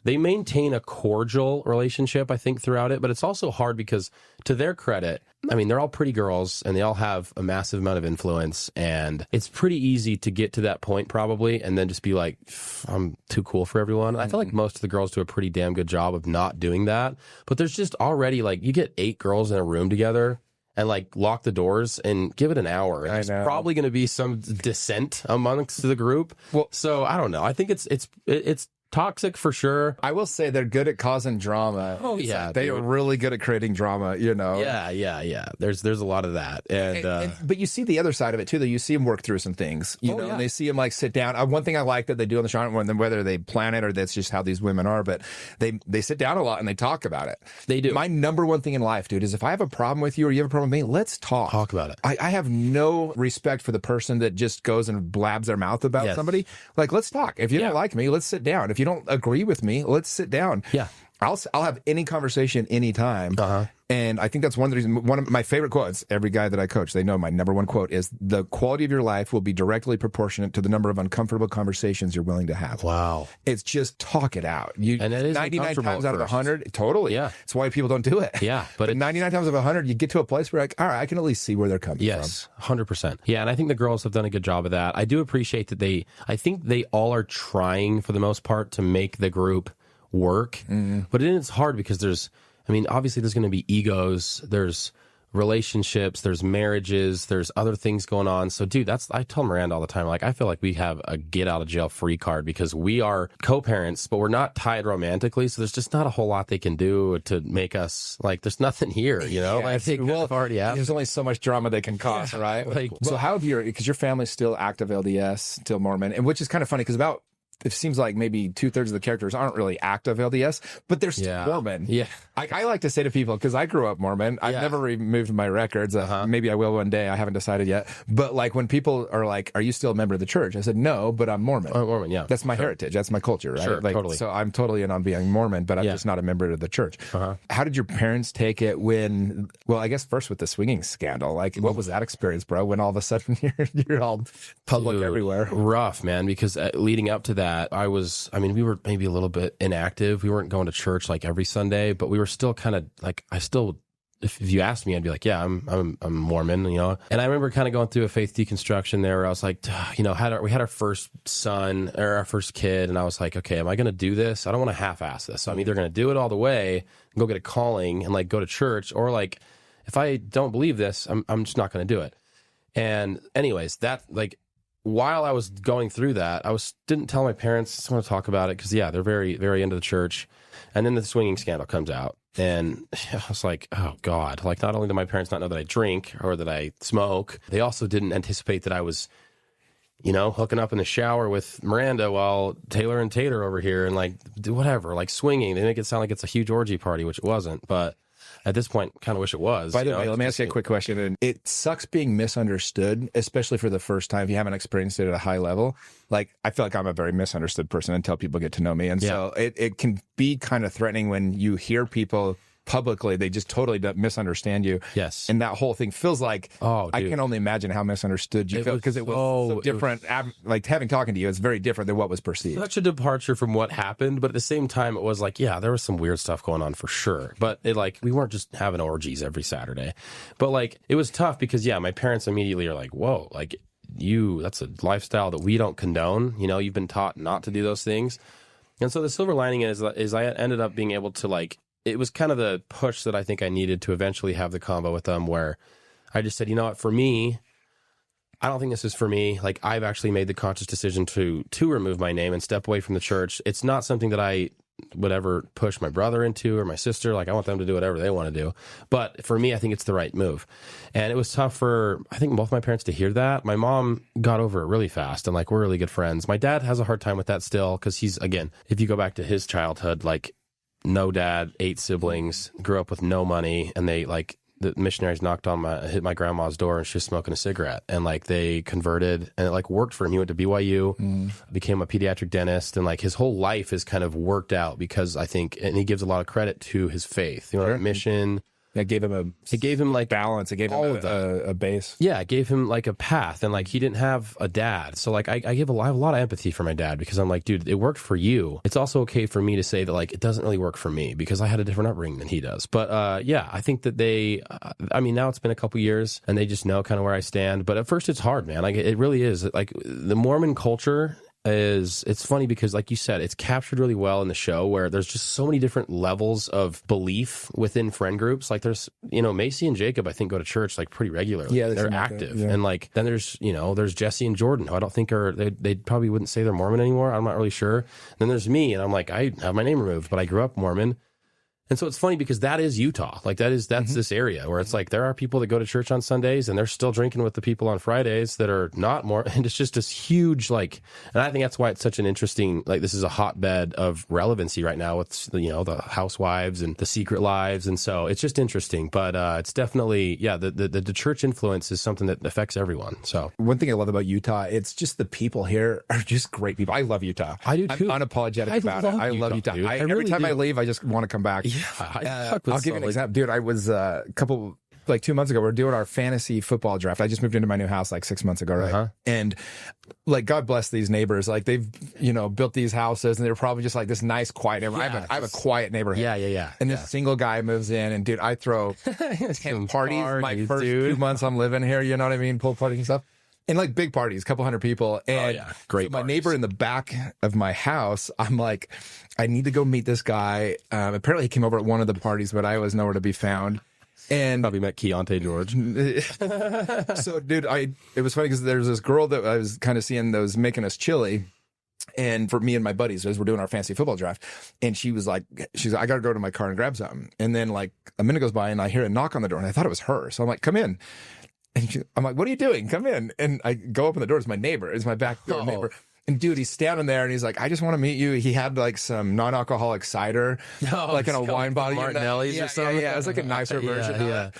they maintain a cordial relationship, I think, throughout it. But it's also hard because, to their credit, I mean, they're all pretty girls, and they all have a massive amount of influence. And it's pretty easy to get to that point, probably, and then just be like, I'm too cool for everyone. I feel like most of the girls do a pretty damn good job of not doing that. But there's just already, like, you get 8 girls in a room together and like lock the doors and give it an hour. There's probably going to be some dissent amongst the group. Well, so I don't know. I think it's toxic for sure. I will say they're good at causing drama. Oh yeah, they are really good at creating drama. You know. Yeah. There's a lot of that, and but you see the other side of it too. Though you see them work through some things. You know, and they see them like sit down. One thing I like that they do on the show, whether they plan it or that's just how these women are, but they sit down a lot and they talk about it. They do. My number one thing in life, dude, is if I have a problem with you or you have a problem with me, let's talk. Talk about it. I have no respect for the person that just goes and blabs their mouth about somebody. Like, let's talk. If you don't like me, let's sit down. If you don't agree with me, let's sit down. Yeah. I'll have any conversation anytime. And I think that's one of the reasons. One of my favorite quotes, every guy that I coach, they know my number one quote is, the quality of your life will be directly proportionate to the number of uncomfortable conversations you're willing to have. Wow. It's just talk it out. And it is 99 times out of 100, totally. Yeah. It's why people don't do it. Yeah. But 99 times out of 100, you get to a place where like, all right, I can at least see where they're coming from. Yes, 100%. Yeah, and I think the girls have done a good job of that. I do appreciate that I think they all are trying for the most part to make the group work. But it's hard because obviously there's going to be egos, there's relationships, there's marriages, there's other things going on. So dude, I tell Miranda all the time, like, I feel like we have a get out of jail free card because we are co-parents, but we're not tied romantically. So there's just not a whole lot they can do to make us like, there's nothing here, you know? Yeah, I think we've already have. There's only so much drama they can cause, right? Like, so how have because your family's still active LDS, still Mormon, and which is kind of funny because it seems like maybe 2/3 of the characters aren't really active LDS, but they're still Mormon. Yeah. I like to say to people, because I grew up Mormon, I've never removed my records. Maybe I will one day. I haven't decided yet. But like when people are like, are you still a member of the church? I said, no, but I'm Mormon. Oh, Mormon, yeah. That's my heritage. That's my culture, right? Sure, totally. So I'm totally in on being Mormon, but I'm just not a member of the church. How did your parents take it when, well, I guess first with the swinging scandal, like what was that experience, bro? When all of a sudden you're all public everywhere. Rough, man, because leading up to that, we were maybe a little bit inactive. We weren't going to church like every Sunday, but we were still kind of like, if you asked me, I'd be like, yeah, I'm Mormon, you know? And I remember kind of going through a faith deconstruction there where I was like, you know, we had our first son or our first kid. And I was like, okay, am I going to do this? I don't want to half-ass this. So I'm either going to do it all the way and go get a calling and like go to church, or like, if I don't believe this, I'm just not going to do it. And anyways, that like, while I was going through that, didn't tell my parents. Just want to talk about it because they're very, very into the church. And then the swinging scandal comes out, and I was like, oh God! Like, not only did my parents not know that I drink or that I smoke, they also didn't anticipate that I was you know, hooking up in the shower with Miranda while Taylor and Tater over here and like do whatever, like swinging. They make it sound like it's a huge orgy party, which it wasn't. But at this point, kind of wish it was. By the way, let me ask you a quick question. And it sucks being misunderstood, especially for the first time if you haven't experienced it at a high level. Like, I feel like I'm a very misunderstood person until people get to know me. And so it can be kind of threatening when you hear people publicly, they just totally misunderstand you. Yes. And that whole thing feels like, I can only imagine how misunderstood you feel, because it was so different. Like, having talking to you, it's very different than what was perceived. Such a departure from what happened, but at the same time, it was like, yeah, there was some weird stuff going on for sure. But it, like, we weren't just having orgies every Saturday. But like, it was tough because, yeah, my parents immediately are like, whoa, like, that's a lifestyle that we don't condone. You know, you've been taught not to do those things. And so the silver lining is I ended up being able to, like, it was kind of the push that I think I needed to eventually have the combo with them, where I just said, you know what, for me, I don't think this is for me. Like, I've actually made the conscious decision to remove my name and step away from the church. It's not something that I would ever push my brother into or my sister. Like, I want them to do whatever they want to do. But for me, I think it's the right move. And it was tough for, I think, both my parents to hear that. My mom got over it really fast, and like, we're really good friends. My dad has a hard time with that still, because he's, again, if you go back to his childhood, like, no dad, 8 siblings, grew up with no money, and they, like, the missionaries hit my grandma's door, and she was smoking a cigarette, and like, they converted, and it like worked for him. He went to BYU, became a pediatric dentist, and like, his whole life is kind of worked out because I think, and he gives a lot of credit to his faith, you know, mission. It gave him like balance. It gave him a base. Yeah, it gave him like a path, and like, he didn't have a dad. So like, I have a lot of empathy for my dad, because I'm like, dude, it worked for you. It's also okay for me to say that, like, it doesn't really work for me because I had a different upbringing than he does. But yeah, I think that I mean, now it's been a couple years and they just know kind of where I stand. But at first it's hard, man. Like, it really is. Like, the Mormon culture it's funny because, like you said, it's captured really well in the show, where there's just so many different levels of belief within friend groups. Like, there's, you know, Macy and Jacob, I think, go to church like pretty regularly. Yeah, they're active. And like, then there's, you know, there's Jesse and Jordan, who I don't think they probably wouldn't say they're Mormon anymore. I'm not really sure. Then there's me, and I'm like, I have my name removed, but I grew up Mormon. And so it's funny because that is Utah. Like, that's this area where it's like, there are people that go to church on Sundays and they're still drinking with the people on Fridays that are not more. And it's just this huge, like, and I think that's why it's such an interesting, like, this is a hotbed of relevancy right now with, you know, the housewives and the secret lives. And so it's just interesting, but it's definitely, yeah, the church influence is something that affects everyone. So one thing I love about Utah, it's just the people here are just great people. I love Utah. I do too. I'm unapologetic about it. I love Utah. Every time I leave, I just want to come back. Yeah, I'll give you an example, dude. I was a couple, like 2 months ago, we're doing our fantasy football draft. I just moved into my new house like 6 months ago, right? And like, God bless these neighbors. Like, they've, you know, built these houses, and they're probably just like this nice, quiet neighborhood. I have a quiet neighborhood. Yeah. And this single guy moves in, and dude, I throw 10 parties my first 2 months I'm living here. You know what I mean? Pool parties and stuff. And like, big parties, a couple hundred people. And great. So my neighbor in the back of my house, I'm like, I need to go meet this guy. Apparently he came over at one of the parties, but I was nowhere to be found. And probably met Keontae George. So, dude, it was funny because there's this girl that I was kind of seeing that was making us chili. And for me and my buddies, as we're doing our fantasy football draft, and she's like, I got to go to my car and grab something. And then like, a minute goes by and I hear a knock on the door, and I thought it was her. So I'm like, come in. And I'm like, what are you doing? Come in. And I go open the door. It's my neighbor. It's my back door neighbor. And dude, he's standing there, and he's like, I just want to meet you. He had like some non-alcoholic cider, like in a wine bottle. Martinelli's or something. Yeah, it was like a nicer version of it.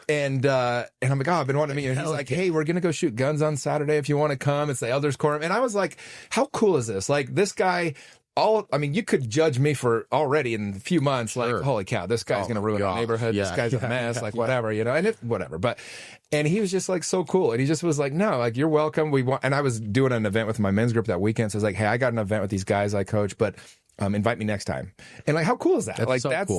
And I'm like, I've been wanting to meet you. And he's like, hey, we're going to go shoot guns on Saturday if you want to come. It's the Elders Quorum. And I was like, how cool is this? Like, this guy... I mean, you could judge me for already in a few months, like, holy cow, this guy's going to ruin our neighborhood. This guy's a mess, like, whatever, you know, and whatever. And he was just like so cool. And he just was like, no, like, you're welcome. And I was doing an event with my men's group that weekend. So I was like, hey, I got an event with these guys I coach, but invite me next time. And like, how cool is that?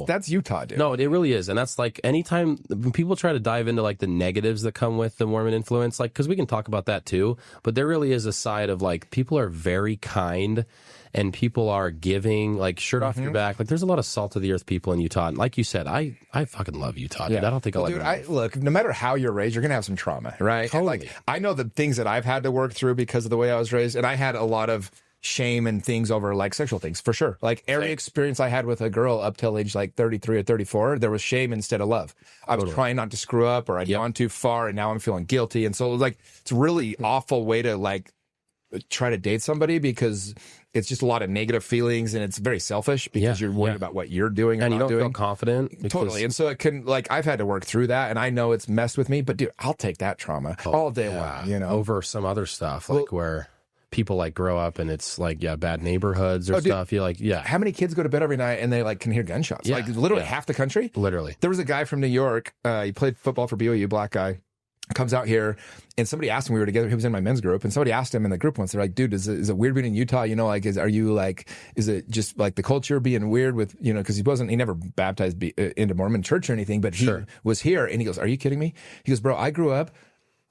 That's Utah, dude. No, it really is. And that's like, anytime when people try to dive into like the negatives that come with the Mormon influence, like, because we can talk about that too, but there really is a side of like, people are very kind. And people are giving, like, shirt off your back. Like, there's a lot of salt of the earth people in Utah. And like you said, I fucking love Utah, dude. I don't think I'll ever. Look, no matter how you're raised, you're going to have some trauma, right? Totally. Like, I know the things that I've had to work through because of the way I was raised. And I had a lot of shame and things over, like, sexual things, for sure. Like, every experience I had with a girl up till age, like, 33 or 34, there was shame instead of love. I was trying not to screw up, or I'd gone too far, and now I'm feeling guilty. And so, it was like, it's a really awful way to, like, try to date somebody because it's just a lot of negative feelings and it's very selfish because you're worried about what you're doing or and not you don't doing. feel confident. Because, Totally. And so it can, like, I've had to work through that, and I know it's messed with me, but dude, I'll take that trauma all day long, you know, over some other stuff, like where people like grow up and it's like, bad neighborhoods or stuff. You're like, how many kids go to bed every night and they like can hear gunshots? Like literally half the country. Literally. There was a guy from New York. He played football for BYU, black guy. Comes out here, and somebody asked him, we were together, he was in my men's group, and somebody asked him in the group once, they're like, dude, is it weird being in Utah? You know, like, is it just like the culture being weird with, you know, because he never baptized into Mormon church or anything, but he was here, and he goes, are you kidding me? He goes, bro, I grew up,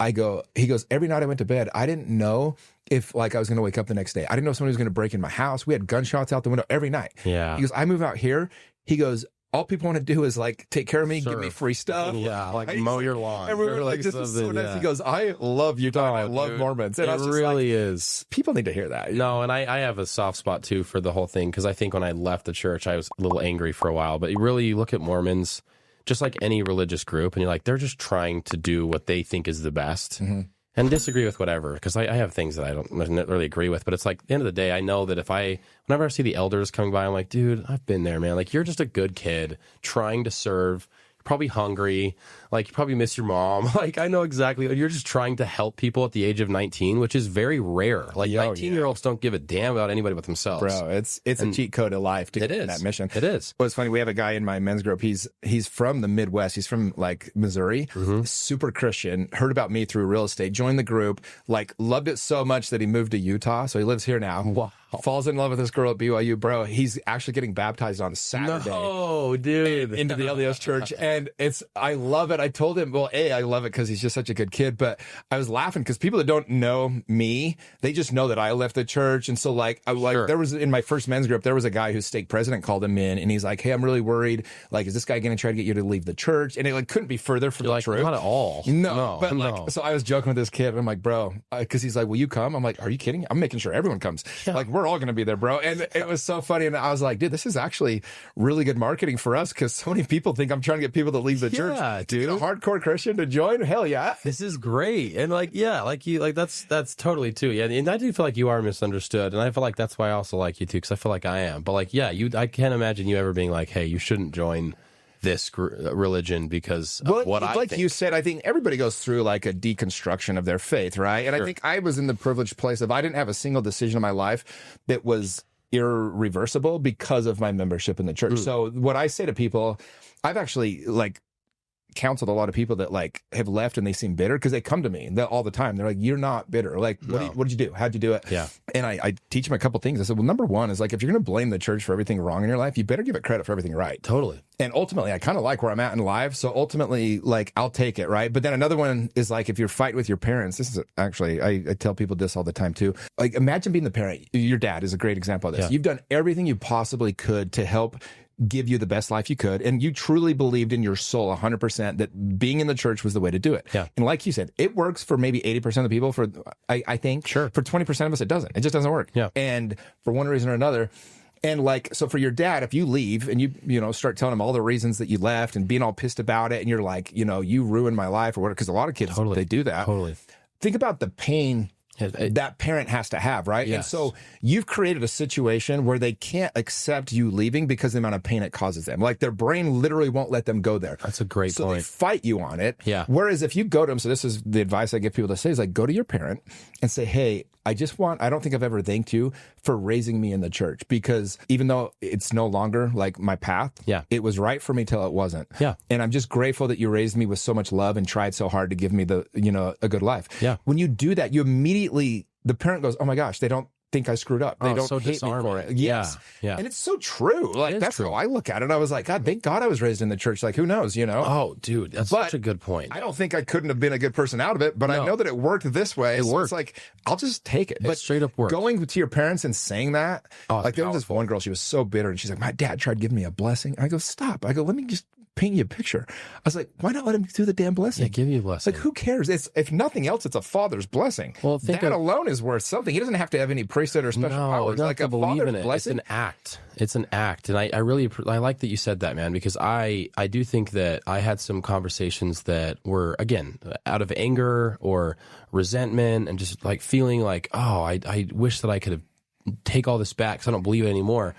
he goes, every night I went to bed, I didn't know if like I was going to wake up the next day. I didn't know somebody was going to break in my house. We had gunshots out the window every night. Yeah. He goes, I move out here. He goes, all people want to do is like take care of me, give me free stuff. Yeah, like mow your lawn. And we were like, this is so nice. He goes, I love Utah. I love Mormons. And it really is. People need to hear that. No, and I have a soft spot too for the whole thing because I think when I left the church, I was a little angry for a while. But you look at Mormons, just like any religious group, and you're like, they're just trying to do what they think is the best. Mm-hmm. And disagree with whatever, because I have things that I don't really agree with. But it's like, at the end of the day, I know that whenever I see the elders coming by, I'm like, dude, I've been there, man. Like, you're just a good kid trying to serve. You're probably hungry. Like, you probably miss your mom. Like, I know exactly. You're just trying to help people at the age of 19, which is very rare. Like, 19-year-olds don't give a damn about anybody but themselves. Bro, it's a cheat code of life to get in that mission. It is. Well, it's funny. We have a guy in my men's group. He's from the Midwest. He's from, like, Missouri. Mm-hmm. Super Christian. Heard about me through real estate. Joined the group. Like, loved it so much that he moved to Utah. So he lives here now. Wow. Falls in love with this girl at BYU, bro. He's actually getting baptized on Saturday. No, dude. Into the LDS Church. And I love it. I told him, well, I love it because he's just such a good kid. But I was laughing because people that don't know me, they just know that I left the church. And so there was in my first men's group, there was a guy whose stake president called him in and he's like, hey, I'm really worried. Like, is this guy going to try to get you to leave the church? And it couldn't be further from the truth. Not at all. No. So I was joking with this kid and I'm like, bro, because he's like, will you come? I'm like, are you kidding? I'm making sure everyone comes. Yeah. Like, we're all going to be there, bro. And it was so funny. And I was like, dude, this is actually really good marketing for us because so many people think I'm trying to get people to leave the church. Yeah, dude. A hardcore Christian to join? Hell yeah. This is great. And that's totally too. Yeah. And I do feel like you are misunderstood. And I feel like that's why I also like you too, because I feel like I am. But I can't imagine you ever being like, hey, you shouldn't join this religion because of what I think. You said, I think everybody goes through like a deconstruction of their faith, right? And I think I was in the privileged place of I didn't have a single decision in my life that was irreversible because of my membership in the church. So what I say to people, I've actually counseled a lot of people that like have left and they seem bitter because they come to me all the time. They're like, you're not bitter. Like, what did you do? How'd you do it? Yeah. And I teach them a couple things. I said, well, number one is like, if you're going to blame the church for everything wrong in your life, you better give it credit for everything right. Totally. And ultimately, I kind of like where I'm at in life. So ultimately, like, I'll take it, right? But then another one is like, if you're fighting with your parents, this is actually, I tell people this all the time too. Like, imagine being the parent. Your dad is a great example of this. Yeah. You've done everything you possibly could to help give you the best life you could. And you truly believed in your soul 100% that being in the church was the way to do it. Yeah. And like you said, it works for maybe 80% of the people. I think. Sure. For 20% of us, it doesn't. It just doesn't work. Yeah. And for one reason or another. And like, so for your dad, if you leave and you start telling him all the reasons that you left and being all pissed about it and you're like, you ruined my life or whatever, because a lot of kids, they do that. Totally. Think about the pain that parent has to have, right? Yes. And so you've created a situation where they can't accept you leaving because of the amount of pain it causes them. Like their brain literally won't let them go there. That's a great point. So they fight you on it. Yeah. Whereas if you go to them, so this is the advice I give people to say is like, go to your parent and say, hey, I don't think I've ever thanked you for raising me in the church, because even though it's no longer like my path, it was right for me till it wasn't. Yeah. And I'm just grateful that you raised me with so much love and tried so hard to give me a good life. Yeah. When you do that, you immediately, the parent goes, oh my gosh, they don't think I screwed up. They don't so hate me for it. Yes. Yeah. And it's so true. Like that's true. How I look at it. I was like, God, thank God I was raised in the church. Like, who knows, Oh, dude, that's such a good point. I don't think I couldn't have been a good person out of it, but I know that it worked this way. It worked. It's like, I'll just take it. But straight up work. Going to your parents and saying that, like there was this one girl, she was so bitter and she's like, my dad tried giving me a blessing. I go, stop. I go, let me just painting you a picture. I was like, why not let him do the damn blessing? Yeah, give you a blessing. Like, who cares? It's, if nothing else, it's a father's blessing. Well, that alone is worth something. He doesn't have to have any priesthood or special powers. No, Like I a believe father's in it. blessing. It's an act. It's an act. And I like that you said that, man, because I do think that I had some conversations that were, again, out of anger or resentment and just like feeling like, oh, I wish that I could have take all this back because I don't believe it anymore.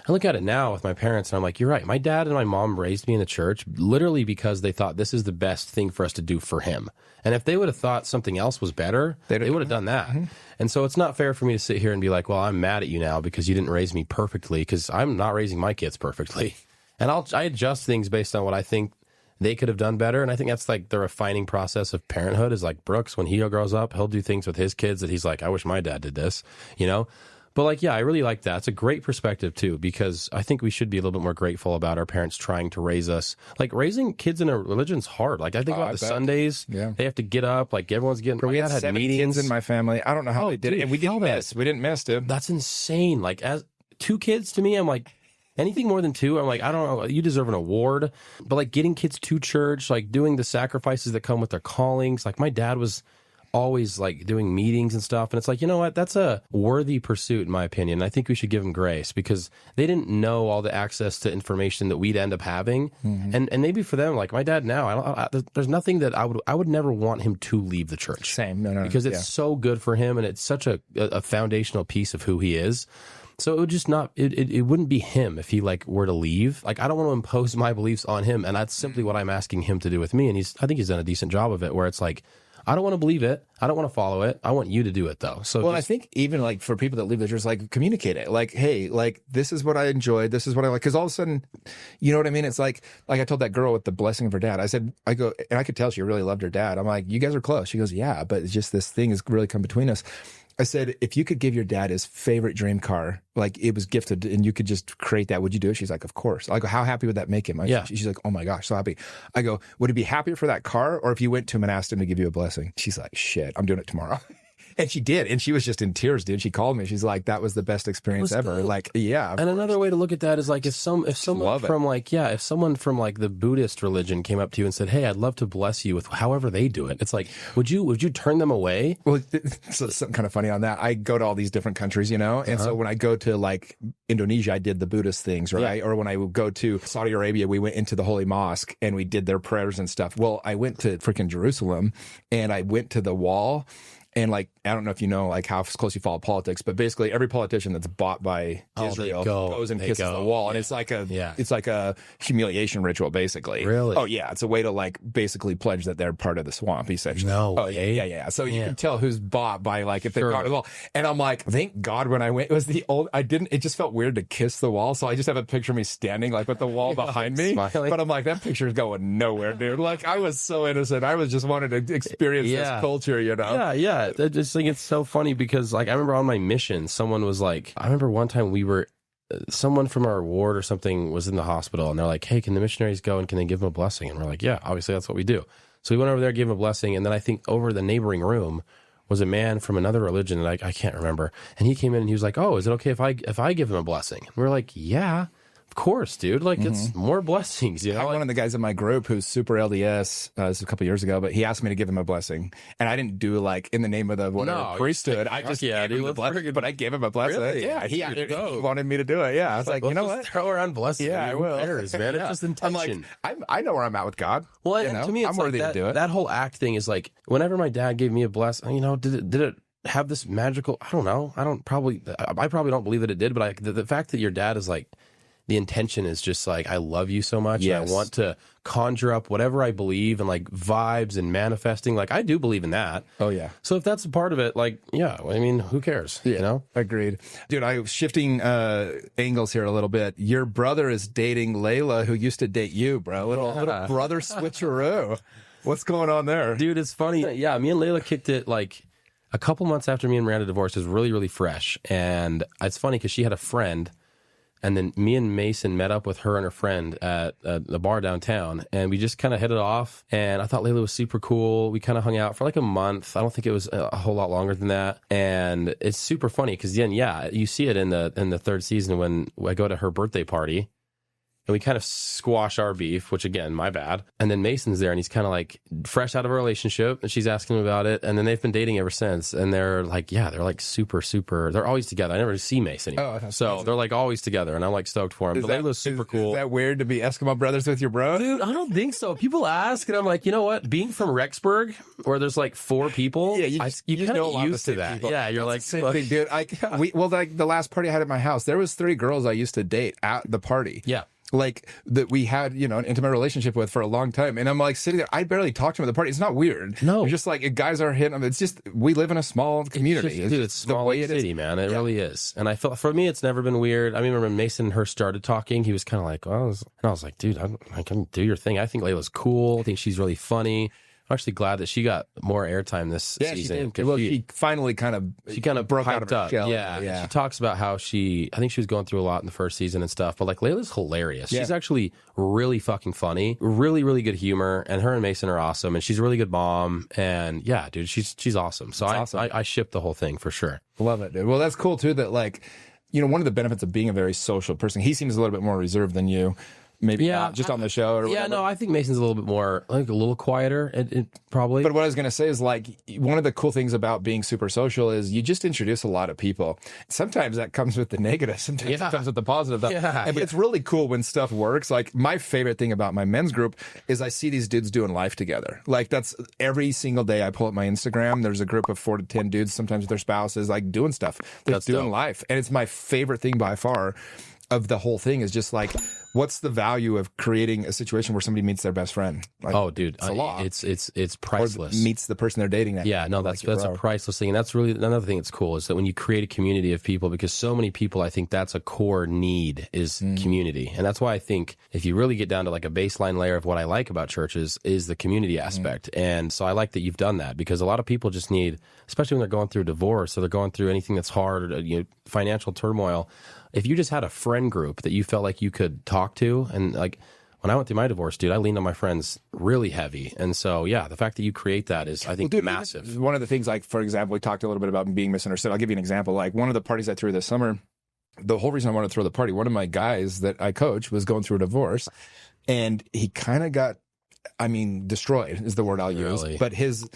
I look at it now with my parents and I'm like, you're right. My dad and my mom raised me in the church literally because they thought this is the best thing for us to do for him. And if they would have thought something else was better, they would have done that. Mm-hmm. And so it's not fair for me to sit here and be like, well, I'm mad at you now because you didn't raise me perfectly, because I'm not raising my kids perfectly. And I adjust things based on what I think they could have done better. And I think that's like the refining process of parenthood is like Brooks, when he grows up, he'll do things with his kids that he's like, I wish my dad did this, you know? But like, yeah, I really like that. It's a great perspective too, because I think we should be a little bit more grateful about our parents trying to raise us. Like raising kids in a religion's hard. Like I think about the Sundays, they have to get up, like everyone's getting, we had 7 meetings in my family. I don't know how they did it. And we didn't miss. We didn't miss, dude. That's insane. Like as 2 kids to me, I'm like, anything more than 2, I'm like, I don't know, you deserve an award. But like getting kids to church, like doing the sacrifices that come with their callings. Like my dad was always like doing meetings and stuff. And it's like, you know what? That's a worthy pursuit in my opinion. I think we should give them grace because they didn't know all the access to information that we'd end up having. Mm-hmm. And maybe for them, like my dad now, there's nothing that I would never want him to leave the church. Same. No, because it's so good for him. And it's such a foundational piece of who he is. So it would just not, it wouldn't be him if he like were to leave. Like I don't want to impose my beliefs on him. And that's simply what I'm asking him to do with me. And I think he's done a decent job of it, where it's like, I don't want to believe it. I don't want to follow it. I want you to do it though. So I think even like for people that leave the church, like communicate it. Like, hey, like this is what I enjoyed. This is what I like. Because all of a sudden, you know what I mean? It's like I told that girl with the blessing of her dad. And I could tell she really loved her dad. I'm like, you guys are close. She goes, yeah, but it's just this thing has really come between us. I said, if you could give your dad his favorite dream car, like it was gifted and you could just create that, would you do it? She's like, of course. I go, how happy would that make him? She's like, oh my gosh, so happy. I go, would he be happier for that car or if you went to him and asked him to give you a blessing? She's like, shit, I'm doing it tomorrow. And she did. And she was just in tears, dude. She called me. She's like, that was the best experience ever. Good. Like, yeah. And another way to look at that is like if someone from like the Buddhist religion came up to you and said, hey, I'd love to bless you with however they do it. It's like, would you turn them away? Well, so something kind of funny on that. I go to all these different countries, you know? And so when I go to like Indonesia, I did the Buddhist things, right? Yeah. Or when I would go to Saudi Arabia, we went into the Holy Mosque and we did their prayers and stuff. Well, I went to freaking Jerusalem and I went to the wall. And like, I don't know if you know like how close you follow politics, but basically every politician that's bought by Israel goes and kisses the wall. And it's like a humiliation ritual, basically. Really? Oh yeah. It's a way to like basically pledge that they're part of the swamp, essentially. No. Oh yeah. So you can tell who's bought by like, if they've got the wall. And I'm like, thank God when I went, it just felt weird to kiss the wall. So I just have a picture of me standing like with the wall behind me. Smiling. But I'm like, that picture is going nowhere, dude. Like I was so innocent. I was just wanted to experience this culture, you know? Yeah. I just think it's so funny because like I remember on my mission, someone was like, I remember one time someone from our ward or something was in the hospital and they're like, hey, can the missionaries go and can they give them a blessing? And we're like, yeah, obviously that's what we do. So we went over there, gave him a blessing. And then I think over the neighboring room was a man from another religion. And I can't remember. And he came in and he was like, oh, is it okay if I give him a blessing? And we're like, yeah. Of course, dude. Like it's more blessings. You know, one of the guys in my group who's super LDS. This was a couple years ago, but he asked me to give him a blessing, and I didn't do like in the name of the priesthood. I just gave him the blessing, but I gave him a blessing. Really? Yeah, he wanted me to do it. Yeah, I was like, you know what? Throw around blessings. Yeah, I will. Man, it's just intention. I'm like, I know where I'm at with God. Well, to me, I'm worthy to do it. That whole act thing is like, whenever my dad gave me a blessing, you know, did it have this magical? I don't know. I probably don't believe that it did, but the fact that your dad is like, the intention is just like, I love you so much. Yes. And I want to conjure up whatever I believe and like vibes and manifesting. Like I do believe in that. Oh yeah. So if that's a part of it, like, yeah, I mean, who cares? Yeah. You know? Agreed. Dude, I'm shifting angles here a little bit. Your brother is dating Layla, who used to date you, bro. Little brother switcheroo. What's going on there? Dude, it's funny. Yeah, me and Layla kicked it like a couple months after me and Miranda divorced. It was really, really fresh. And it's funny because she had a friend. And then me and Mason met up with her and her friend at the bar downtown, and we just kind of hit it off. And I thought Layla was super cool. We kind of hung out for like a month. I don't think it was a whole lot longer than that. And it's super funny because then, yeah, you see it in the third season when I go to her birthday party, and we kind of squash our beef, which again, my bad. And then Mason's there, and he's kind of like fresh out of a relationship, and she's asking him about it, and then they've been dating ever since. And they're like, yeah, they're like super, they're always together. I never see Mason anymore. So they're like always together, and I'm like stoked for him. But Layla's super cool. Is that weird to be Eskimo brothers with your bro? Dude, I don't think so. People ask, and I'm like, you know what? Being from Rexburg, where there's like 4 people, yeah, you kind of used to that. People. Yeah, you're like, same thing, dude. Like the last party I had at my house, there was 3 girls I used to date at the party. Yeah. Like that we had, an intimate relationship with for a long time. And I'm like sitting there, I barely talked to them at the party. It's not weird. No. It's just like guys are hitting them. It's just, we live in a small community. It's small city, man. It really is. And I felt, for me, it's never been weird. I mean, when Mason and her started talking, he was kind of like, and I was like, dude, I can do your thing. I think Layla's cool. I think she's really funny. I'm actually glad that she got more airtime this season. She did. Well, she finally kind of broke out of her shell. Yeah. She talks about how I think she was going through a lot in the first season and stuff, but like Layla's hilarious. Yeah. She's actually really fucking funny, really, really good humor, and her and Mason are awesome, and she's a really good mom, and yeah, dude, she's awesome. So I ship the whole thing for sure. Love it, dude. Well, that's cool too that like, one of the benefits of being a very social person, he seems a little bit more reserved than you. Maybe not just on the show or whatever. Yeah, no, I think Mason's a little bit more, like a little quieter, it probably. But what I was going to say is like, one of the cool things about being super social is you just introduce a lot of people. Sometimes that comes with the negative. Sometimes it comes with the positive. But it's really cool when stuff works. Like my favorite thing about my men's group is I see these dudes doing life together. Like that's every single day I pull up my Instagram. There's a group of 4 to 10 dudes, sometimes with their spouses, like doing stuff. They're doing life. And it's my favorite thing by far of the whole thing is just like, what's the value of creating a situation where somebody meets their best friend? Like, oh, dude, it's a lot. It's priceless. Or meets the person they're dating. Yeah, no, that's a priceless thing. And that's really another thing that's cool is that when you create a community of people, because so many people, I think that's a core need is community. And that's why I think if you really get down to like a baseline layer of what I like about churches is the community aspect. And so I like that you've done that because a lot of people just need, especially when they're going through a divorce or they're going through anything that's hard, or, financial turmoil. If you just had a friend group that you felt like you could talk to, and like when I went through my divorce, dude, I leaned on my friends really heavy. And so, yeah, the fact that you create that is, I think, massive. One of the things, like, for example, we talked a little bit about being misunderstood. I'll give you an example. Like, one of the parties I threw this summer, the whole reason I wanted to throw the party, one of my guys that I coach was going through a divorce, and he kind of got, destroyed is the word I'll use. But his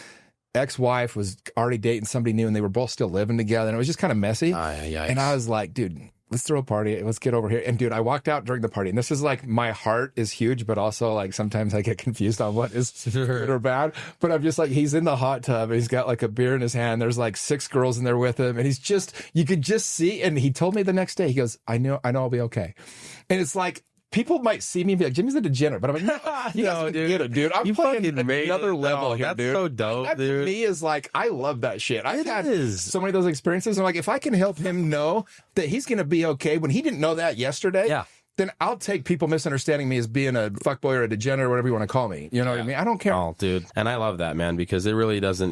ex-wife was already dating somebody new, and they were both still living together, and it was just kind of messy. And I was like, dude, let's throw a party. Let's get over here. And dude, I walked out during the party, and this is like, my heart is huge, but also like sometimes I get confused on what is good or bad. But I'm just like, he's in the hot tub, and he's got like a beer in his hand. There's like 6 girls in there with him, and he's just, you could just see. And he told me the next day, he goes, I know I'll be okay. And it's like, people might see me and be like, Jimmy's a degenerate. But I'm like, no, dude. I'm playing another level here, that's dude. So dope, that dude. To me is like, I love that shit. I've had so many of those experiences. I'm like, if I can help him know that he's going to be okay when he didn't know that yesterday, then I'll take people misunderstanding me as being a fuckboy or a degenerate or whatever you want to call me. You know what I mean? I don't care. Oh, dude. And I love that, man, because it really doesn't,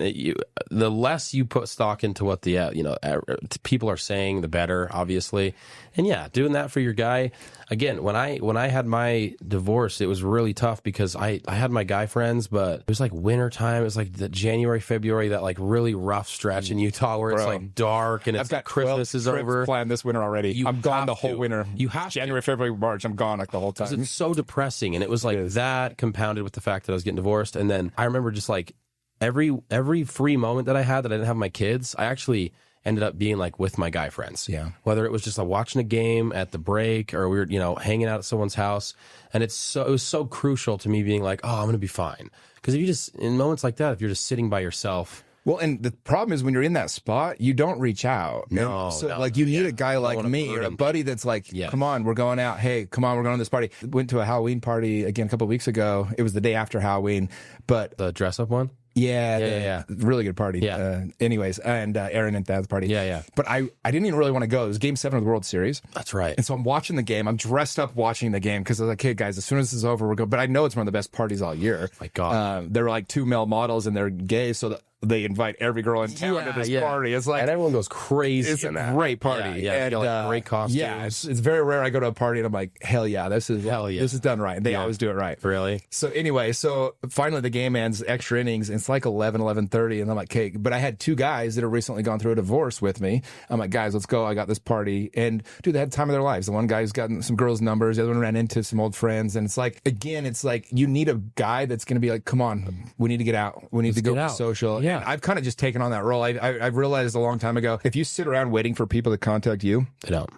the less you put stock into what the, people are saying, the better, obviously. And yeah, doing that for your guy. Again, when I had my divorce, it was really tough because I had my guy friends, but it was like winter time. It was like the January, February, that like really rough stretch in Utah where it's like dark and it's got Christmas is over. Planned this winter already. I'm gone the whole winter. You have January, February, March. I'm gone like the whole time. It's so depressing, and it was like that compounded with the fact that I was getting divorced. And then I remember just like every free moment that I had that I didn't have my kids, I actually ended up being like with my guy friends. Yeah. Whether it was just like watching a game at the break or we were, hanging out at someone's house. And it was so crucial to me being like, oh, I'm going to be fine. Because if you just, in moments like that, if you're just sitting by yourself. Well, and the problem is when you're in that spot, you don't reach out. No. So like you need a guy like me or a buddy that's like, come on, we're going out. Hey, come on, we're going to this party. Went to a Halloween party again a couple of weeks ago. It was the day after Halloween, but the dress up one? Yeah. Really good party. Yeah. Anyways, and Aaron and Thad's party. Yeah. But I didn't even really want to go. It was Game 7 of the World Series. That's right. And so I'm watching the game. I'm dressed up watching the game because I was like, hey, guys, as soon as this is over, we're going. But I know it's one of the best parties all year. My God. There were like 2 male models and they're gay. So they invite every girl in town to this party. It's like, and everyone goes crazy. It's a great party. Yeah, and like great costumes. Yeah, it's very rare I go to a party and I'm like, hell yeah, this is done right. And they always do it right. Really? So anyway, so finally the game ends, extra innings, and it's like 11:30, and I'm like, okay, but I had two guys that have recently gone through a divorce with me. I'm like, guys, let's go. I got this party. And dude, they had the time of their lives. The one guy's gotten some girls' numbers, the other one ran into some old friends. And it's like, again, it's like you need a guy that's going to be like, come on, we need to get out. We need to go social. Yeah. And I've kind of just taken on that role. I realized a long time ago, if you sit around waiting for people to contact you,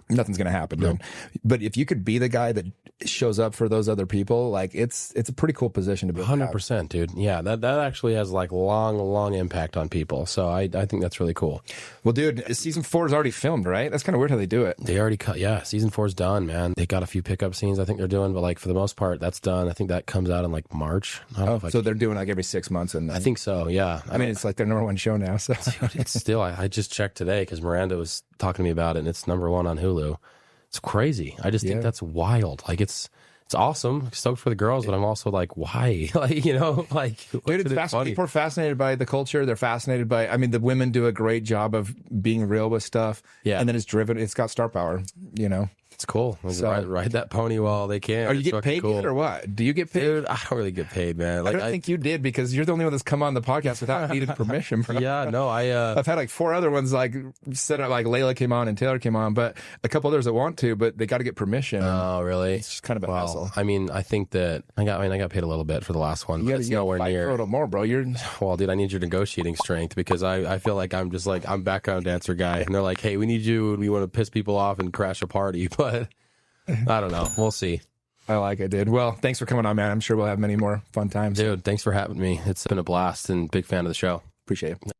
nothing's going to happen. No. But if you could be the guy that shows up for those other people, like it's a pretty cool position to be. 100%, dude. Yeah, that actually has like long impact on people. So I think that's really cool. Well, dude, season 4 is already filmed, right? That's kind of weird how they do it. They already cut. Yeah, season 4's done, man. They got a few pickup scenes I think they're doing, but like for the most part, that's done. I think that comes out in like March. So they're doing like every 6 months, and I think so. Yeah. I mean, it's like their #1 show now. So it's still. I just checked today because Miranda was talking to me about it, and it's #1 on Hulu. It's crazy. I just think that's wild. Like it's awesome. Stoked for the girls, but I'm also like, why? Like, you know, like, dude, it's fascinating. People are fascinated by the culture. They're fascinated by, I mean, the women do a great job of being real with stuff. Yeah. And then it's got star power, you know. It's cool. So, ride that pony while they can. Are you getting paid yet or what? Do you get paid? Dude, I don't really get paid, man. Like, I don't think you did because you're the only one that's come on the podcast without needing permission. Bro. Yeah, no, I've had like 4 other ones like set up, like Layla came on and Taylor came on, but a couple others that want to, but they got to get permission. Oh, really? It's just kind of a hassle. I mean, I think that I got paid a little bit for the last one. But it's nowhere near. A little more, bro. Well, dude, I need your negotiating strength because I feel like I'm just like I'm background dancer guy, and they're like, hey, we need you. We want to piss people off and crash a party, but. I don't know. We'll see. I like it, dude. Well, thanks for coming on, man. I'm sure we'll have many more fun times. Dude, thanks for having me. It's been a blast and big fan of the show. Appreciate it.